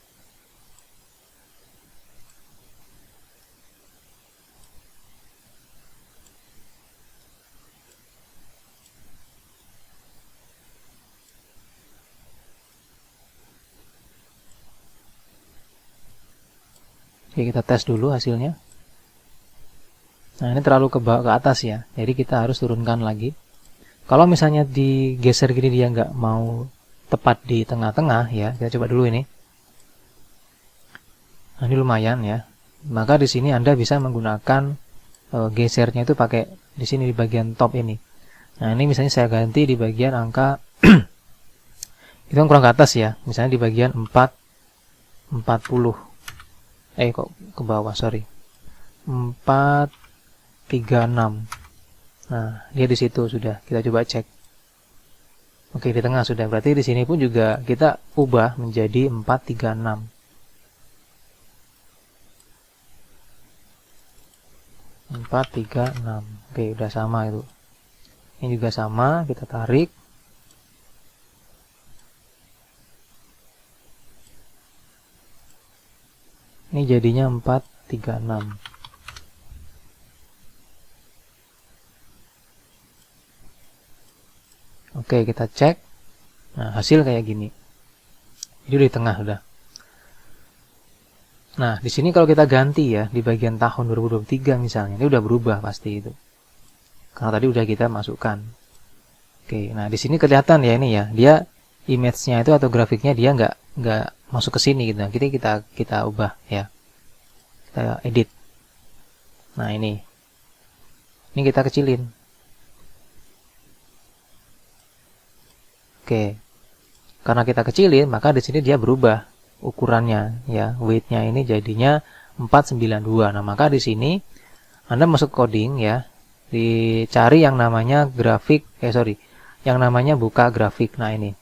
Oke, kita tes dulu hasilnya. Nah, ini terlalu ke atas ya. Jadi kita harus turunkan lagi. Kalau misalnya digeser gini dia nggak mau tepat di tengah-tengah ya. Kita coba dulu ini. Nah, ini lumayan ya. Maka di sini Anda bisa menggunakan gesernya itu pakai di sini di bagian top ini. Nah, ini misalnya saya ganti di bagian angka itu kan kurang ke atas ya. Misalnya di bagian 40. Kok ke bawah, sorry. 436. Nah, dia di situ sudah. Kita coba cek. Oke, di tengah sudah. Berarti di sini pun juga kita ubah menjadi 436. 436. Oke, udah sama itu. Ini juga sama, kita tarik. Ini jadinya 436. Oke, kita cek. Nah, hasil kayak gini. Jadi di tengah sudah. Nah, di sini kalau kita ganti ya, di bagian tahun 2023 misalnya, ini udah berubah pasti itu. Karena tadi udah kita masukkan. Oke, nah di sini kelihatan ya ini ya, dia image-nya itu atau grafiknya dia nggak masuk ke sini gitu. Nah, kita ubah ya. Kita edit. Nah, ini kita kecilin. Oke. Karena kita kecilin, maka di sini dia berubah ukurannya ya. Weight-nya ini jadinya 492. Nah, maka di sini Anda masuk coding ya. Dicari yang namanya grafik, yang namanya buka grafik. Nah, ini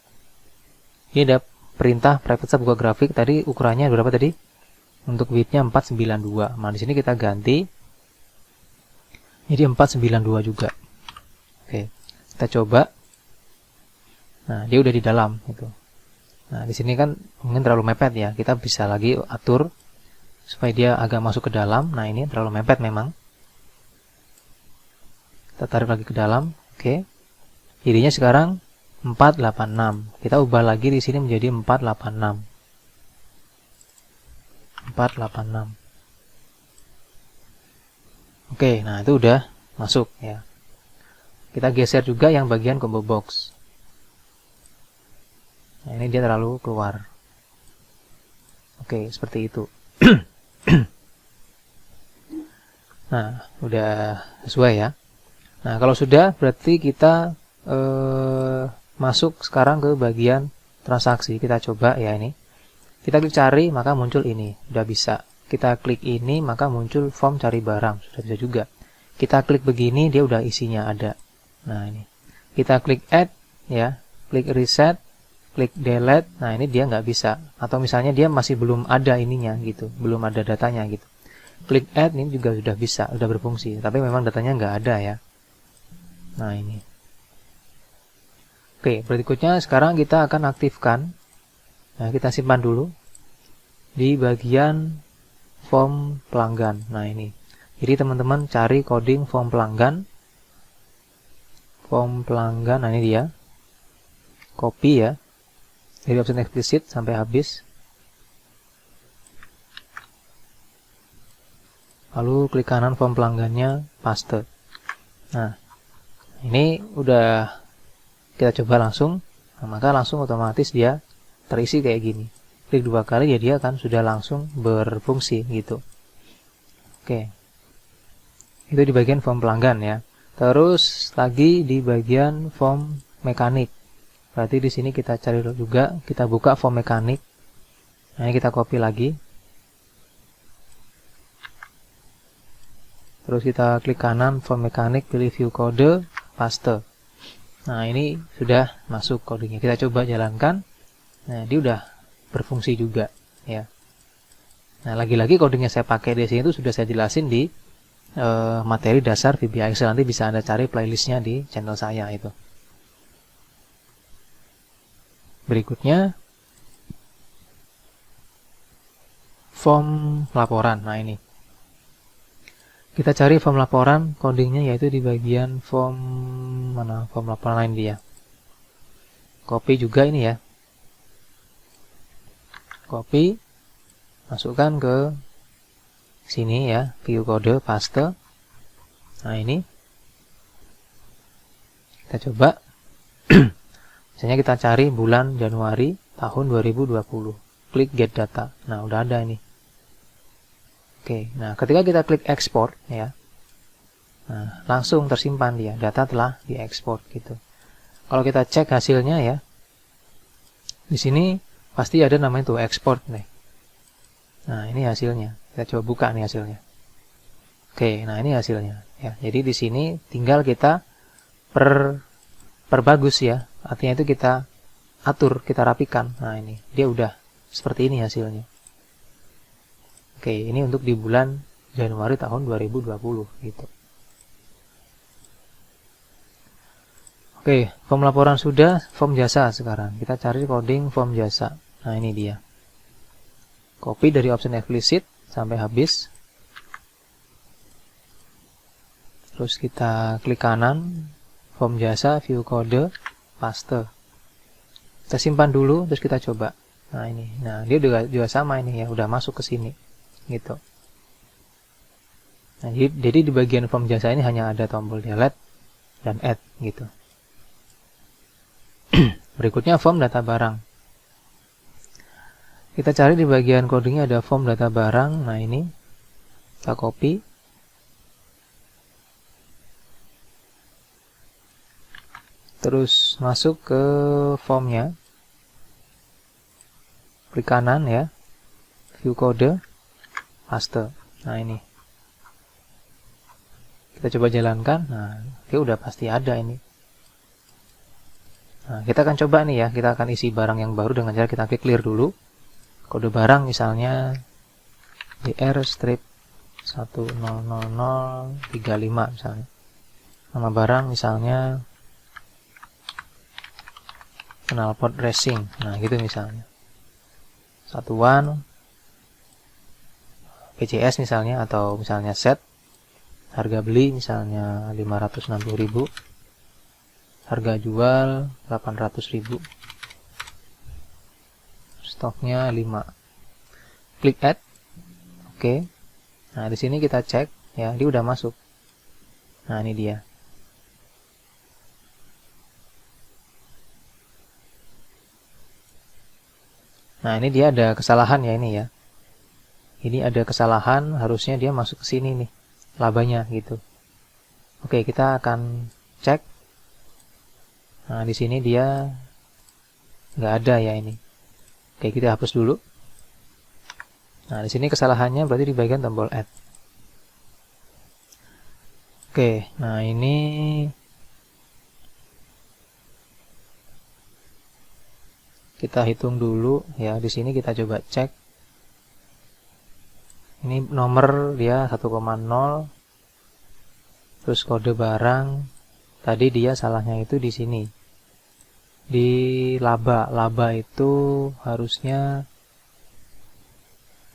ada perintah private buka grafik. Tadi ukurannya berapa tadi? Untuk width-nya 492. Nah, di sini kita ganti jadi 492 juga. Oke, kita coba. Nah, dia udah di dalam itu. Nah, di sini kan mungkin terlalu mepet ya. Kita bisa lagi atur supaya dia agak masuk ke dalam. Nah, ini terlalu mepet memang. Kita tarik lagi ke dalam. Oke. Jadinya sekarang 486. Kita ubah lagi di sini menjadi 486. 486. Oke, nah itu udah masuk ya. Kita geser juga yang bagian combo box. Nah, ini dia terlalu keluar. Oke, seperti itu. Nah, udah sesuai ya. Nah, kalau sudah berarti kita masuk sekarang ke bagian transaksi. Kita coba ya ini. Kita klik cari, maka muncul ini. Udah bisa. Kita klik ini, maka muncul form cari barang. Sudah bisa juga. Kita klik begini, dia udah isinya ada. Nah, ini. Kita klik add, ya. Klik reset, klik delete. Nah, ini dia nggak bisa. Atau misalnya dia masih belum ada ininya, gitu. Belum ada datanya, gitu. Klik add, ini juga sudah bisa, sudah berfungsi. Tapi memang datanya nggak ada, ya. Nah, ini. Oke, berikutnya sekarang kita akan aktifkan. Nah, kita simpan dulu. Di bagian form pelanggan. Nah, ini. Jadi teman-teman cari coding form pelanggan. Form pelanggan, nah ini dia. Copy ya. Dari option explicit sampai habis. Lalu klik kanan form pelanggannya, paste. Nah, ini udah kita coba langsung. Nah, maka langsung otomatis dia terisi kayak gini. Klik 2 kali ya dia akan sudah langsung berfungsi gitu. Oke. Itu di bagian form pelanggan ya. Terus lagi di bagian form mekanik. Berarti di sini kita cari juga, kita buka form mekanik. Nah, ini kita copy lagi. Terus kita klik kanan form mekanik, pilih view kode, paste. Nah, ini sudah masuk kodenya. Kita coba jalankan. Nah, dia udah berfungsi juga ya. Nah, lagi-lagi codingnya saya pakai di sini itu sudah saya jelasin di materi dasar VBA Excel. Nanti bisa Anda cari playlistnya di channel saya itu. Berikutnya form laporan. Nah, ini kita cari form laporan, codingnya yaitu di bagian form mana, form laporan lain dia. Copy juga ini ya. Copy, masukkan ke sini ya, view kode, paste. Nah, ini kita coba. Misalnya kita cari bulan Januari tahun 2020. Klik get data. Nah, udah ada ini. Oke, nah ketika kita klik export ya, nah, langsung tersimpan dia, data telah diekspor gitu. Kalau kita cek hasilnya ya, di sini pasti ada namanya tuh export nih. Nah, ini hasilnya. Kita coba buka nih hasilnya. Oke, nah ini hasilnya ya. Jadi di sini tinggal kita perbagus ya. Artinya itu kita atur, kita rapikan. Nah, ini dia udah seperti ini hasilnya. Oke, ini untuk di bulan Januari tahun 2020 gitu. Oke, form laporan sudah, form jasa sekarang. Kita cari coding form jasa. Nah, ini dia. Copy dari option explicit sampai habis. Terus kita klik kanan, form jasa, view kode, paste. Kita simpan dulu, terus kita coba. Nah, ini. Nah, dia juga sama ini ya, udah masuk ke sini. Gitu. Nah, jadi di bagian form jasa ini hanya ada tombol delete dan add gitu. Berikutnya form data barang. Kita cari di bagian codingnya ada form data barang. Nah, ini kita copy. Terus masuk ke formnya. Klik kanan ya. View kode. Paste. Nah, ini. Kita coba jalankan. Nah, dia udah pasti ada ini. Nah, kita akan coba nih ya. Kita akan isi barang yang baru dengan cara kita klik clear dulu. Kode barang misalnya JR strip 1000035 misalnya. Nama barang misalnya knalpot racing. Nah, gitu misalnya. Satuan PCS misalnya, atau misalnya set. Harga beli misalnya 560.000. Harga jual 800.000. Stoknya 5. Klik add. Oke. Nah, di sini kita cek ya, dia udah masuk. Nah, ini dia. Nah, ini dia ada kesalahan ya ini ya. Ini ada kesalahan, harusnya dia masuk ke sini nih, labanya gitu. Oke, kita akan cek. Nah, di sini dia nggak ada ya ini. Oke, kita hapus dulu. Nah, di sini kesalahannya berarti di bagian tombol add. Oke, nah ini kita hitung dulu ya. Di sini kita coba cek. Ini nomor dia 1,0. Terus kode barang tadi dia salahnya itu di sini. Di laba itu harusnya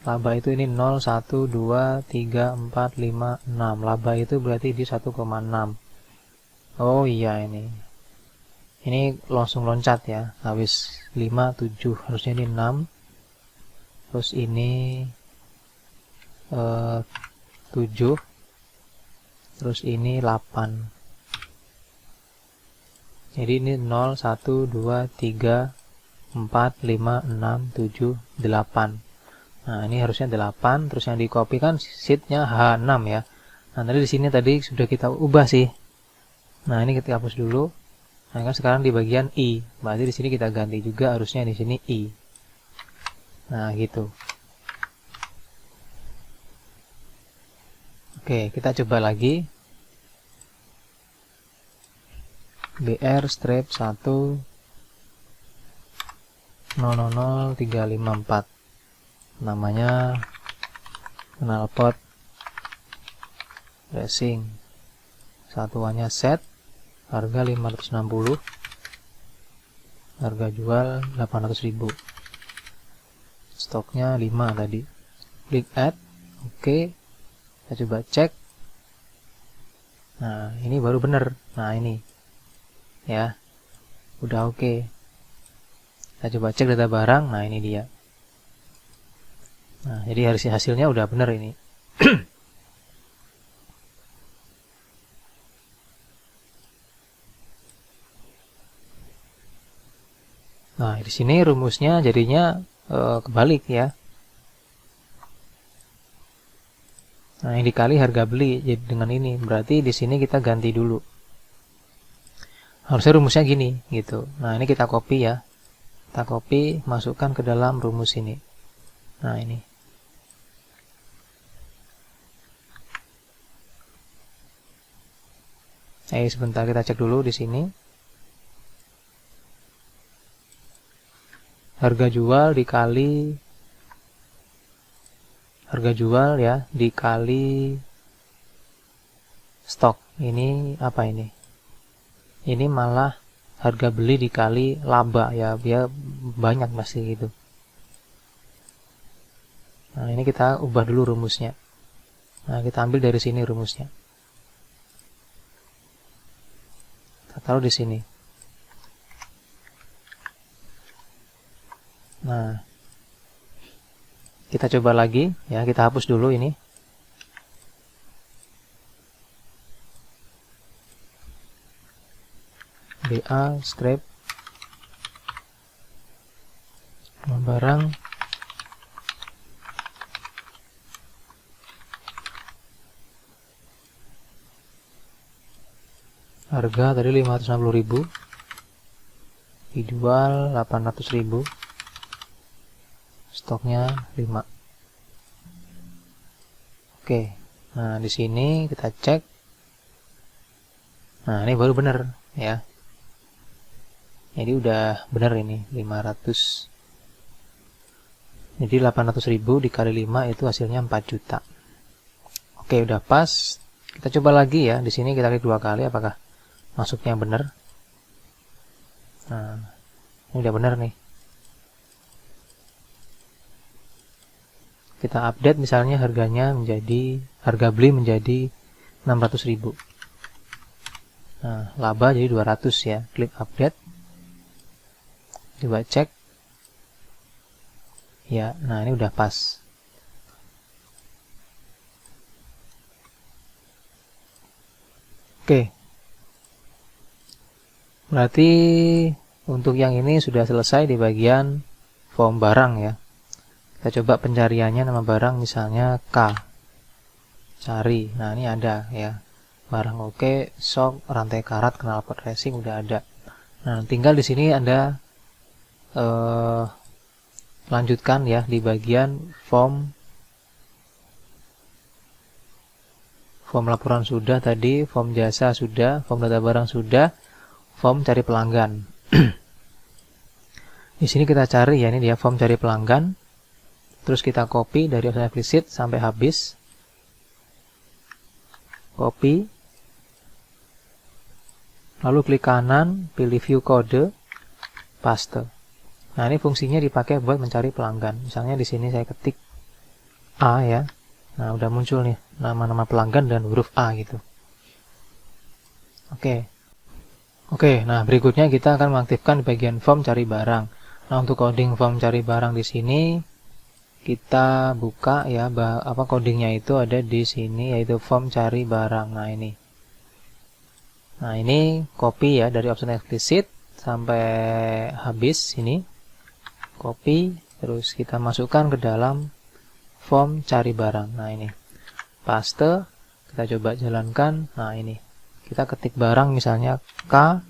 laba itu ini 0, 1, 2, 3, 4, 5, 6. Laba itu berarti di 1,6. Oh iya ini. Ini langsung loncat ya. Habis 5, 7. Harusnya ini 6. Terus ini 7. Terus ini 8. Jadi ini 0, 1, 2, 3, 4, 5, 6, 7, 8. Nah, ini harusnya 8, terus yang di copy kan sheetnya H6 ya. Nah, tadi di sini tadi sudah kita ubah sih. Nah, ini kita hapus dulu. Nah, kan sekarang di bagian I. Berarti di sini kita ganti juga, harusnya di sini I. Nah, gitu. Oke, kita coba lagi. BR strip 1 000354. Namanya knalpot racing. Satuannya set. Harga 560. Harga jual 800.000. Stoknya 5 tadi. Klik add. Oke. Kita coba cek. Nah, ini baru bener. Nah, ini. Ya. Udah oke. Kita coba cek data barang. Nah, ini dia. Nah, jadi hasilnya udah bener ini. Nah, di sini rumusnya jadinya kebalik ya. Nah, yang dikali harga beli jadi dengan ini. Berarti di sini kita ganti dulu. Harusnya rumusnya gini gitu. Nah, ini kita copy ya. Kita copy, masukkan ke dalam rumus ini. Nah, ini. Sebentar kita cek dulu di sini. Harga jual dikali harga jual ya dikali stok. Ini apa ini? Ini malah harga beli dikali laba ya, dia banyak masih gitu. Nah, ini kita ubah dulu rumusnya. Nah, kita ambil dari sini rumusnya. Kita taruh di sini. Nah, kita coba lagi ya, kita hapus dulu ini. BA strip barang harga tadi 560.000, dijual 800.000, stoknya 5. Oke, nah di sini kita cek. Nah, ini baru benar ya. Jadi udah benar ini 500. Jadi 800.000 dikali 5 itu hasilnya 4 juta. Oke, udah pas. Kita coba lagi ya. Di sini kita klik 2 kali apakah masuknya benar. Nah, Ini udah benar nih. Kita update misalnya harganya menjadi, harga beli menjadi 600.000. Nah, laba jadi 200 ya. Klik update. Coba cek. Ya, nah ini udah pas. Oke. Berarti untuk yang ini sudah selesai di bagian form barang ya. Kita coba pencariannya, nama barang misalnya K. Cari. Nah, ini ada ya. Barang oke, sok, rantai karat, knalpot racing udah ada. Nah, tinggal di sini Anda lanjutkan ya di bagian form laporan sudah tadi, form jasa sudah, form data barang sudah, form cari pelanggan. Di sini kita cari ya, ini dia form cari pelanggan. Terus kita copy dari option eksplisit sampai habis. Copy. Lalu klik kanan, pilih view kode, paste. Nah, ini fungsinya dipakai buat mencari pelanggan. Misalnya di sini saya ketik A ya. Nah, udah muncul nih nama-nama pelanggan dan huruf A gitu. Oke. Oke, nah berikutnya kita akan mengaktifkan bagian form cari barang. Nah, untuk coding form cari barang di sini kita buka ya, codingnya itu ada di sini yaitu form cari barang. Nah, ini. Nah, ini copy ya dari option eksplisit sampai habis ini. Copy, terus kita masukkan ke dalam form cari barang. Nah, ini paste, kita coba jalankan. Nah, ini kita ketik barang misalnya K,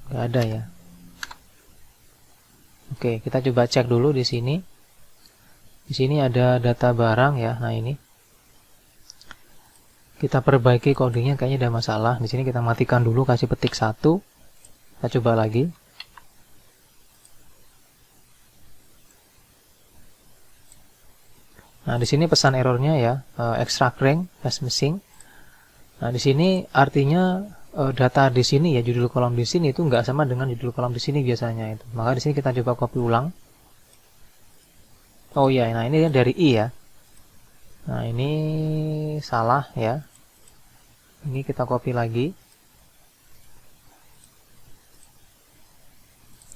nggak ada ya. Oke, kita coba cek dulu di sini. Di sini ada data barang ya. Nah, ini kita perbaiki codingnya, kayaknya ada masalah. Di sini kita matikan dulu, kasih petik 1. Kita coba lagi. Nah, di sini pesan errornya ya, extract rank as missing. Nah, di sini artinya data di sini ya, judul kolom di sini itu nggak sama dengan judul kolom di sini biasanya itu. Maka di sini kita coba copy ulang. Oh iya, nah ini dari I ya. Nah, ini salah ya. Ini kita copy lagi.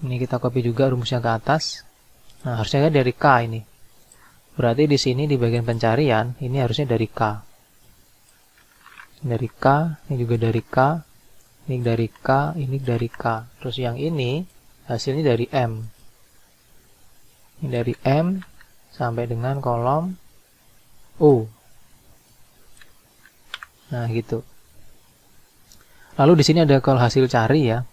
Ini kita copy juga rumusnya ke atas. Nah, harusnya dari K ini. Berarti di sini di bagian pencarian ini harusnya dari K. Dari K, ini juga dari K, ini dari K, ini dari K. Terus yang ini hasilnya dari M. Ini dari M sampai dengan kolom O. Nah, gitu. Lalu di sini ada kalau hasil cari ya.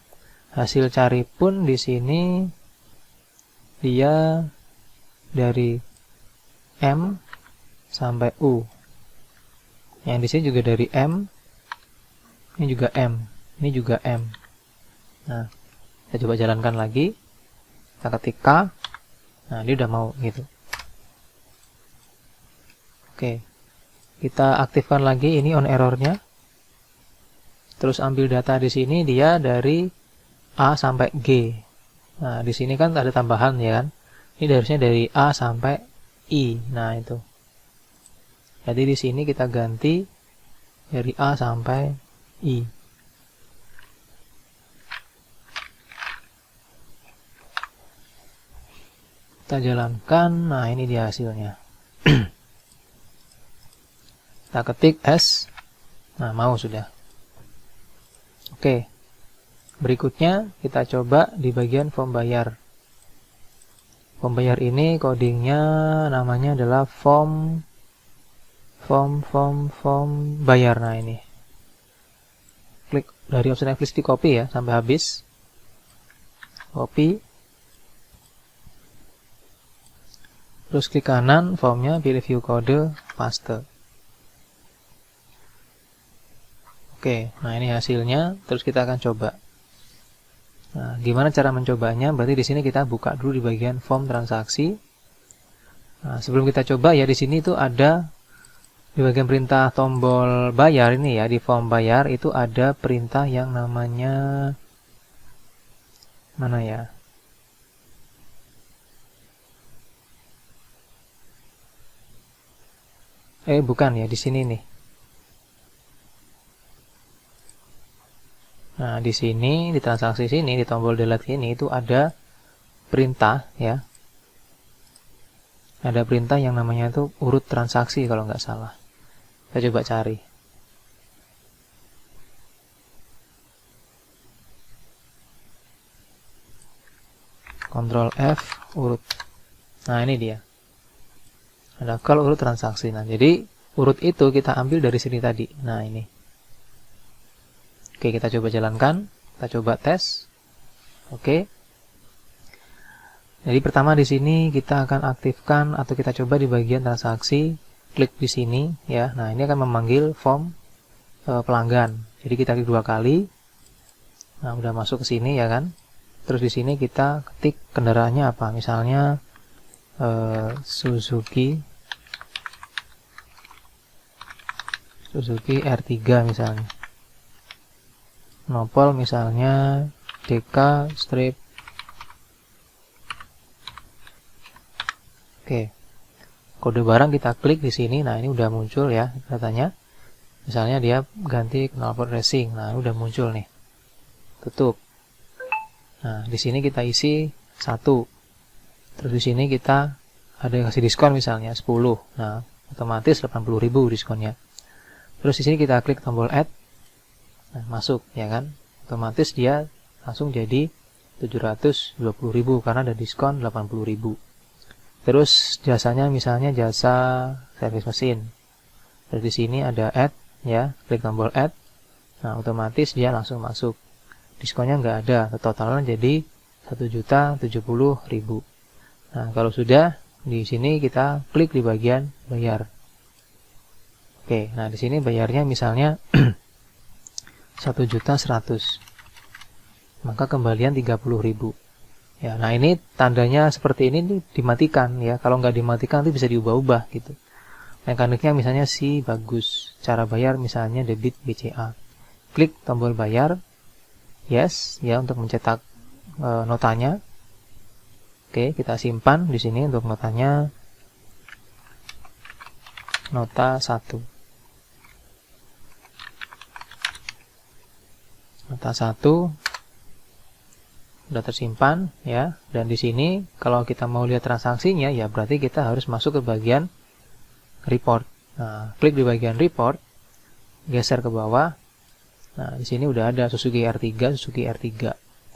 Hasil cari pun di sini dia dari M sampai U. Yang di sini juga dari M. Ini juga M. Ini juga M. Nah, kita coba jalankan lagi. Kita ketik K. Nah, dia udah mau gitu. Oke. Kita aktifkan lagi ini on errornya. Terus ambil data di sini dia dari A sampai G. Nah, di sini kan ada tambahan ya kan. Ini harusnya dari A sampai I. Nah, itu. Jadi di sini kita ganti dari A sampai I. Kita jalankan. Nah, ini dia hasilnya. Kita ketik S. Nah, mau sudah. Oke. Berikutnya kita coba di bagian form bayar. Form bayar ini codingnya namanya adalah form bayar. Nah, ini klik dari option eksplisit di copy ya sampai habis. Copy. Terus klik kanan formnya, pilih view kode, paste. Oke, nah ini hasilnya. Terus kita akan coba. Nah, gimana cara mencobanya? Berarti di sini kita buka dulu di bagian form transaksi. Nah, sebelum kita coba ya, di sini itu ada di bagian perintah tombol bayar ini ya, di form bayar itu ada perintah yang namanya Mana ya? Bukan ya, di sini nih. Nah, di sini, di transaksi sini, di tombol delete ini itu ada perintah ya. Ada perintah yang namanya itu urut transaksi kalau nggak salah. Kita coba cari. Ctrl F, urut. Nah, ini dia. Ada call urut transaksi. Nah, jadi urut itu kita ambil dari sini tadi. Nah, ini. Oke, kita coba jalankan. Kita coba tes. Oke. Jadi pertama di sini kita akan aktifkan atau kita coba di bagian transaksi, klik di sini ya. Nah, ini akan memanggil form pelanggan. Jadi kita klik 2 kali. Nah, udah masuk ke sini ya kan. Terus di sini kita ketik kendaraannya apa? Misalnya Suzuki R3 misalnya. Nopol misalnya DK strip. Oke. Kode barang kita klik di sini. Nah, ini udah muncul ya datanya. Misalnya dia ganti knalpot racing. Nah, ini udah muncul nih. Tutup. Nah, di sini kita isi 1. Terus di sini kita ada yang kasih diskon misalnya 10. Nah, otomatis 80.000 diskonnya. Terus di sini kita klik tombol add. Nah, masuk ya kan. Otomatis dia langsung jadi 720.000 karena ada diskon 80.000. Terus jasanya misalnya jasa servis mesin. Terus di sini ada add ya, klik tombol add. Nah, otomatis dia langsung masuk. Diskonnya nggak ada, totalnya jadi 1.070.000. Nah, kalau sudah di sini kita klik di bagian bayar. Oke, nah di sini bayarnya misalnya 1.100.000. Maka kembalian 30.000. Ya, nah ini tandanya seperti ini dimatikan ya. Kalau nggak dimatikan nanti bisa diubah-ubah gitu. Mekaniknya misalnya bagus. Cara bayar misalnya debit BCA. Klik tombol bayar. Yes, ya untuk mencetak notanya. Oke, kita simpan di sini untuk notanya. Nota 1. Nota 1 sudah tersimpan ya. Dan di sini kalau kita mau lihat transaksinya ya berarti kita harus masuk ke bagian report. Nah, klik di bagian report, geser ke bawah. Nah, di sini udah ada Suzuki R3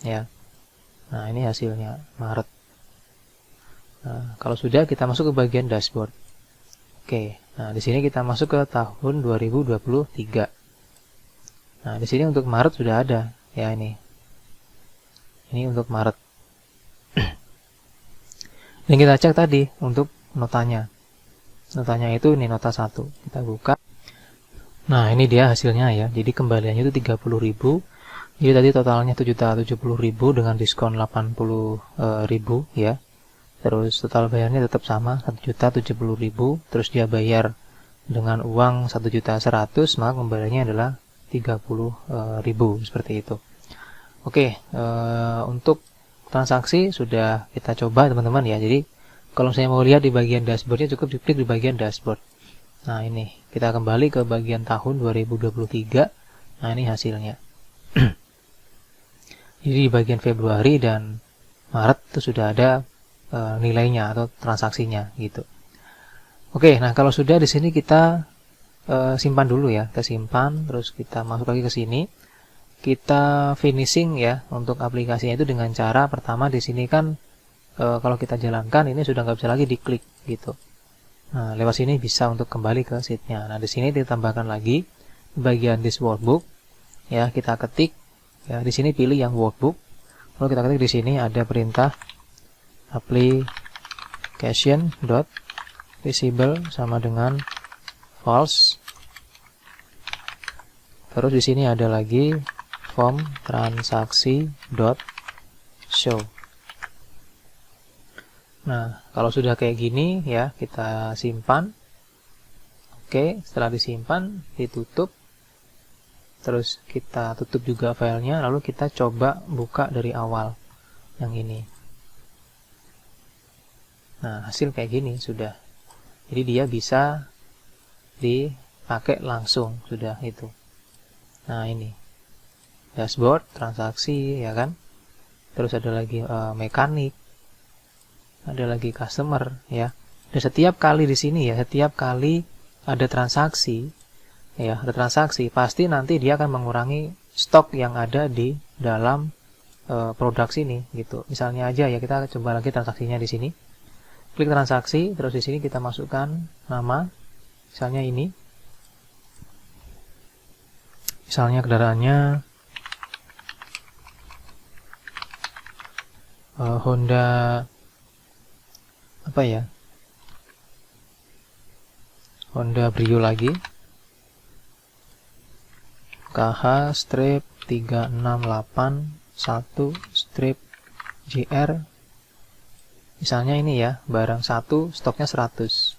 ya. Nah, ini hasilnya Maret. Nah, kalau sudah kita masuk ke bagian dashboard. Oke. Nah, di sini kita masuk ke tahun 2023. Nah, di sini untuk Maret sudah ada ya ini. Ini untuk Maret. Dan kita cek tadi untuk notanya. Notanya itu ini nota 1. Kita buka. Nah, ini dia hasilnya ya. Jadi kembaliannya itu 30.000. Jadi tadi totalnya 770.000 dengan diskon 80.000 ya. Terus total bayarnya tetap sama 1.070.000. Terus dia bayar dengan uang 1.100.000, maka kembaliannya adalah 30.000 seperti itu. Oke, untuk transaksi sudah kita coba teman-teman ya. Jadi kalau saya mau lihat di bagian dashboardnya cukup diklik di bagian dashboard. Nah, ini kita kembali ke bagian tahun 2023. Nah, ini hasilnya. Jadi di bagian Februari dan Maret itu sudah ada nilainya atau transaksinya gitu. Oke, nah kalau sudah di sini kita simpan dulu ya. Kita simpan, terus kita masuk lagi ke sini. Kita finishing ya untuk aplikasinya itu dengan cara pertama di sini kan kalau kita jalankan ini sudah nggak bisa lagi diklik gitu. Nah, lewat sini bisa untuk kembali ke sheet-nya. Nah, di sini ditambahkan lagi bagian this workbook ya, kita ketik ya, di sini pilih yang workbook. Lalu kita ketik di sini ada perintah application.visible sama dengan false. Terus di sini ada lagi form transaksi.show. Nah, kalau sudah kayak gini ya, kita simpan. Oke, setelah disimpan, ditutup. Terus kita tutup juga filenya, lalu kita coba buka dari awal. yang ini. Nah, hasil kayak gini sudah. Jadi dia bisa dipakai langsung, sudah itu. Nah, ini dashboard, transaksi, ya kan. Terus ada lagi mekanik, ada lagi customer, ya. Dan setiap kali di sini ya, setiap kali ada transaksi, ya, ada transaksi, pasti nanti dia akan mengurangi stok yang ada di dalam produk sini, gitu. Misalnya aja ya, kita coba lagi transaksinya di sini. Klik transaksi, terus di sini kita masukkan nama, misalnya ini. Misalnya kendaraannya Honda apa ya? Honda Brio lagi. KH strip 3681 strip JR. Misalnya ini ya, barang 1 stoknya 100.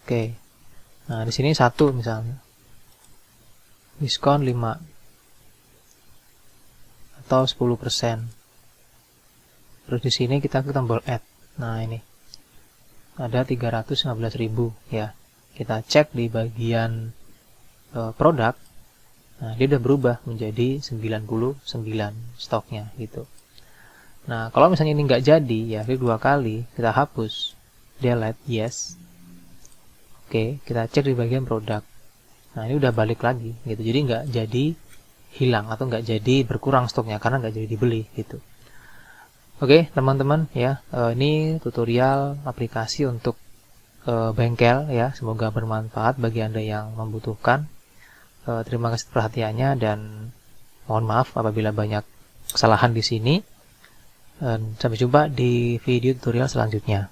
Oke. Nah, di sini 1 misalnya. Diskon 5 atau 10%. Terus di sini kita klik tombol add. Nah, ini. Ada 315.000 ya. Kita cek di bagian produk. Nah, dia udah berubah menjadi 99 stoknya gitu. Nah, kalau misalnya ini nggak jadi, ya klik 2 kali, kita hapus, delete, yes. Oke, kita cek di bagian produk. Nah, ini udah balik lagi, gitu. Jadi nggak jadi hilang atau nggak jadi berkurang stoknya karena nggak jadi dibeli, gitu. Oke, teman-teman, ya, ini tutorial aplikasi untuk bengkel, ya. Semoga bermanfaat bagi Anda yang membutuhkan. Terima kasih perhatiannya dan mohon maaf apabila banyak kesalahan di sini. Sampai jumpa di video tutorial selanjutnya.